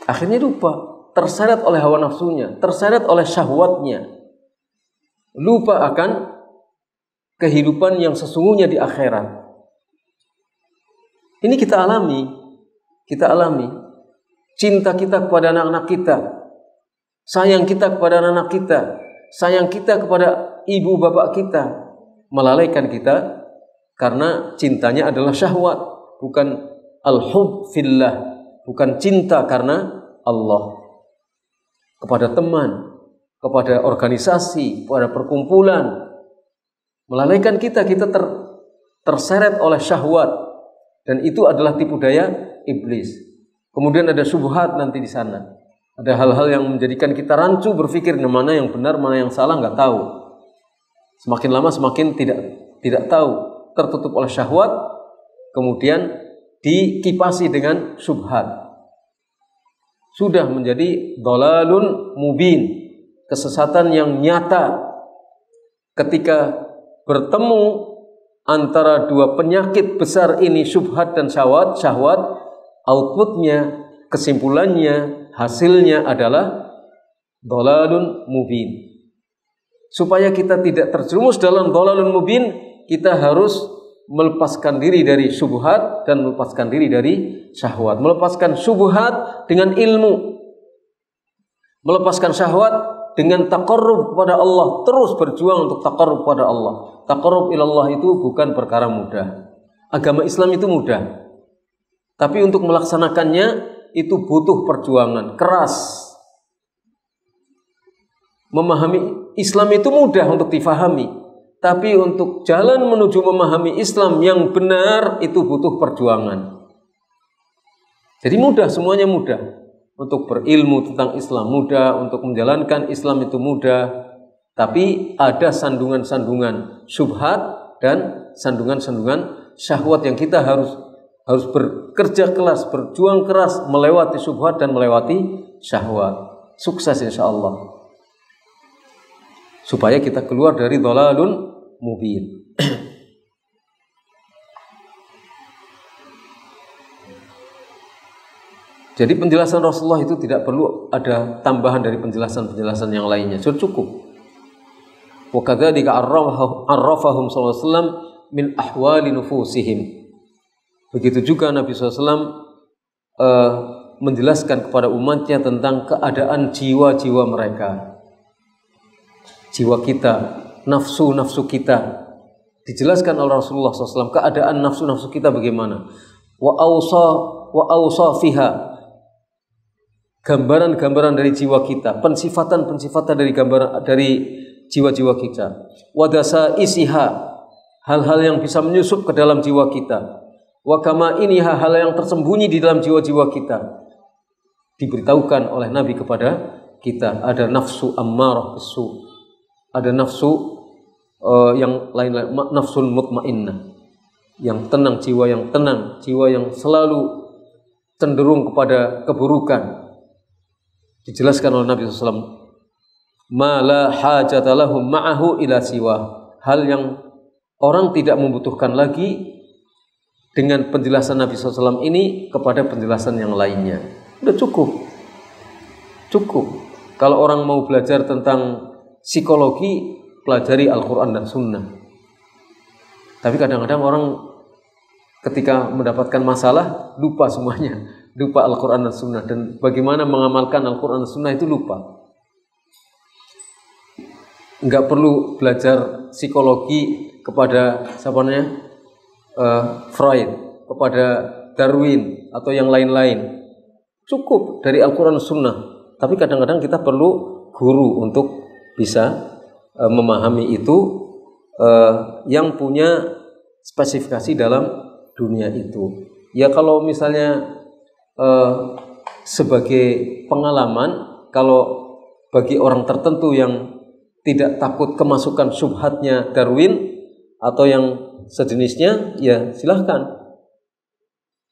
Akhirnya lupa, terseret oleh hawa nafsunya, terseret oleh syahwatnya. Lupa akan kehidupan yang sesungguhnya di akhirat. Ini kita alami. Cinta kita kepada anak-anak kita, sayang kita kepada anak-anak kita, sayang kita kepada ibu bapak kita, melalaikan kita karena cintanya adalah syahwat, bukan al-hub fillah, bukan cinta karena Allah. Kepada teman, kepada organisasi, kepada perkumpulan, melalaikan kita terseret oleh syahwat, dan itu adalah tipu daya iblis. Kemudian ada syubhat nanti di sana. Ada hal-hal yang menjadikan kita rancu berpikir mana yang benar, mana yang salah, nggak tahu. Semakin lama semakin tidak tahu, tertutup oleh syahwat, kemudian dikipasi dengan syubhat. Sudah menjadi dhalalun mubin, kesesatan yang nyata. Ketika bertemu antara dua penyakit besar ini, syubhat dan syahwat, outputnya, kesimpulannya, hasilnya adalah dhalalun mubin. Supaya kita tidak terjerumus dalam dhalalun mubin, kita harus melepaskan diri dari syubhat dan melepaskan diri dari syahwat. Melepaskan syubhat dengan ilmu, melepaskan syahwat dengan taqarrub kepada Allah, terus berjuang untuk taqarrub kepada Allah. Taqarrub ilallah itu bukan perkara mudah. Agama Islam itu mudah. Tapi untuk melaksanakannya itu butuh perjuangan keras. Memahami Islam itu mudah untuk difahami, tapi untuk jalan menuju memahami Islam yang benar itu butuh perjuangan. Jadi mudah, semuanya mudah. Untuk berilmu tentang Islam mudah, untuk menjalankan Islam itu mudah, tapi ada sandungan-sandungan syubhat dan sandungan-sandungan syahwat yang kita harus bekerja keras, berjuang keras melewati syubhat dan melewati syahwat. Sukses insyaallah. Supaya kita keluar dari dhalalun mubin. Jadi penjelasan Rasulullah itu tidak perlu ada tambahan dari penjelasan-penjelasan yang lainnya. Sudah cukup. Wa kadzalika arrafahum sallallahu alaihi wasallam min ahwali nufusihim. Begitu juga Nabi SAW menjelaskan kepada umatnya tentang keadaan jiwa-jiwa mereka. Jiwa kita, nafsu-nafsu kita. Dijelaskan oleh Rasulullah SAW keadaan nafsu-nafsu kita bagaimana. Wa awsa fiha. Gambaran-gambaran dari jiwa kita, pensifatan-pensifatan dari jiwa-jiwa kita. Wadasa isiha, hal-hal yang bisa menyusup ke dalam jiwa kita. Wakama ini hal-hal yang tersembunyi di dalam jiwa-jiwa kita. Diberitahukan oleh Nabi kepada kita. Ada nafsu ammarah bisu, ada nafsu yang lain-lain, nafsul mutmainnah, yang tenang, jiwa yang tenang, jiwa yang selalu cenderung kepada keburukan. Dijelaskan oleh Nabi SAW, ma la hajata lahum ma'ahu ila siwa, hal yang orang tidak membutuhkan lagi dengan penjelasan Nabi SAW ini kepada penjelasan yang lainnya. Udah cukup. Kalau orang mau belajar tentang psikologi, pelajari Al-Quran dan Sunnah. Tapi kadang-kadang orang ketika mendapatkan masalah lupa semuanya, lupa Al-Quran dan Sunnah, dan bagaimana mengamalkan Al-Quran dan Sunnah itu lupa. Enggak perlu belajar psikologi kepada Freud, kepada Darwin atau yang lain-lain. Cukup dari Al-Quran dan Sunnah. Tapi kadang-kadang kita perlu guru untuk bisa memahami itu, yang punya spesifikasi dalam dunia itu. Ya kalau misalnya sebagai pengalaman, kalau bagi orang tertentu yang tidak takut kemasukan syubhatnya Darwin atau yang sejenisnya, ya silahkan.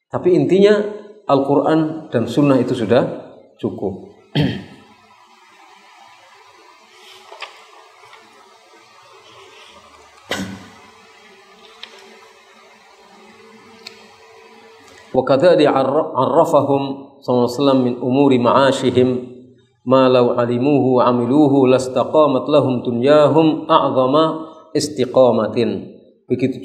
Tapi intinya Al-Quran dan Sunnah itu sudah cukup. Wa kadzalika arrafahum sallallahu alaihi wasallam min umuri ma'ashihim ma law alimuhu wa amiluhu lastaqamat lahum dunyahum a'zama istiqamatin. Begitu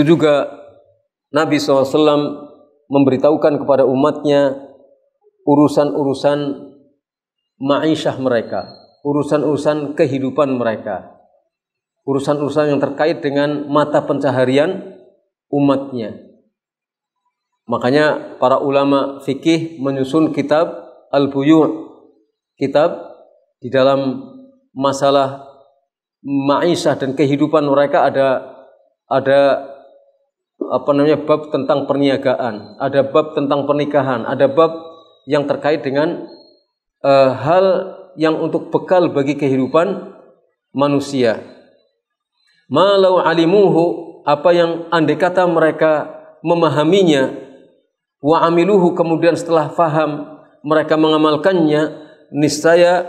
juga Nabi SAW memberitahukan kepada umatnya urusan-urusan ma'isyah mereka, urusan-urusan kehidupan mereka, urusan-urusan yang terkait dengan mata pencaharian umatnya. Makanya para ulama fikih menyusun kitab Al-Buyu', kitab di dalam masalah ma'isyah dan kehidupan mereka ada bab tentang perniagaan, ada bab tentang pernikahan, ada bab yang terkait dengan hal yang untuk bekal bagi kehidupan manusia. Malau alimuhu, apa yang andai kata mereka memahaminya, wa amiluhu, kemudian setelah faham mereka mengamalkannya, niscaya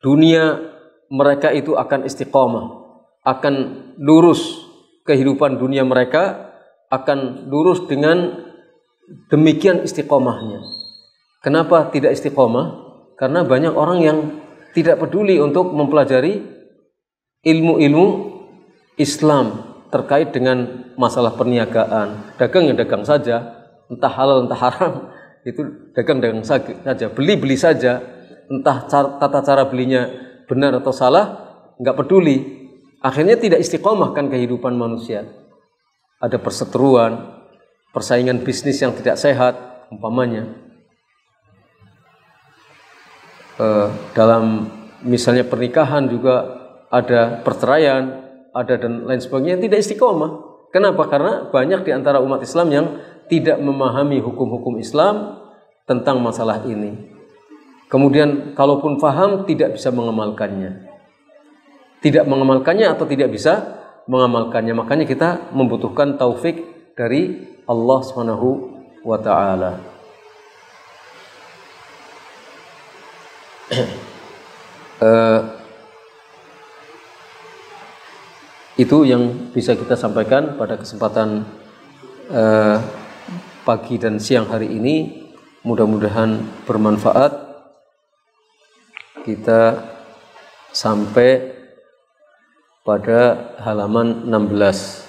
dunia mereka itu akan istiqamah, akan lurus, kehidupan dunia mereka akan lurus dengan demikian istiqomahnya. Kenapa tidak istiqomah? Karena banyak orang yang tidak peduli untuk mempelajari ilmu-ilmu Islam, terkait dengan masalah perniagaan, dagang ya dagang saja, entah halal entah haram, itu dagang saja, beli saja, entah tata cara belinya benar atau salah, nggak peduli. Akhirnya tidak istiqomah kan kehidupan manusia. Ada perseteruan, persaingan bisnis yang tidak sehat, umpamanya. Dalam misalnya pernikahan juga ada perceraian, ada dan lain sebagainya, tidak istiqomah. Kenapa? Karena banyak di antara umat Islam yang tidak memahami hukum-hukum Islam tentang masalah ini. Kemudian kalaupun paham tidak bisa mengamalkannya. Tidak mengamalkannya atau tidak bisa mengamalkannya. Makanya kita membutuhkan taufik dari Allah Subhanahu wa taala. Itu yang bisa kita sampaikan pada kesempatan pagi dan siang hari ini. Mudah-mudahan bermanfaat. Kita sampai pada halaman 16.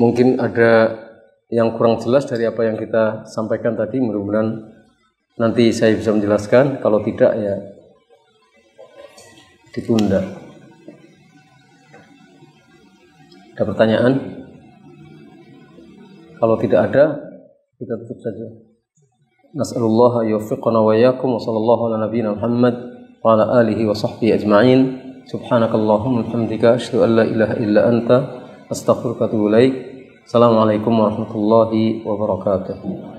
Mungkin ada yang kurang jelas dari apa yang kita sampaikan tadi. Mudah-mudahan nanti saya bisa menjelaskan. Kalau tidak ya ditunda. Ada pertanyaan? Kalau tidak ada, kita tutup saja. Nas'alullah yuwaffiqana wa iyyakum wa sallallahu ala nabiyyina Muhammad wa ala alihi wa sahbihi ajma'in. Subhanakallahumma wa bihamdika asyhadu an la ilaha illa anta astaghfiruka wa atubu ilaik. Assalamualaikum warahmatullahi wabarakatuh.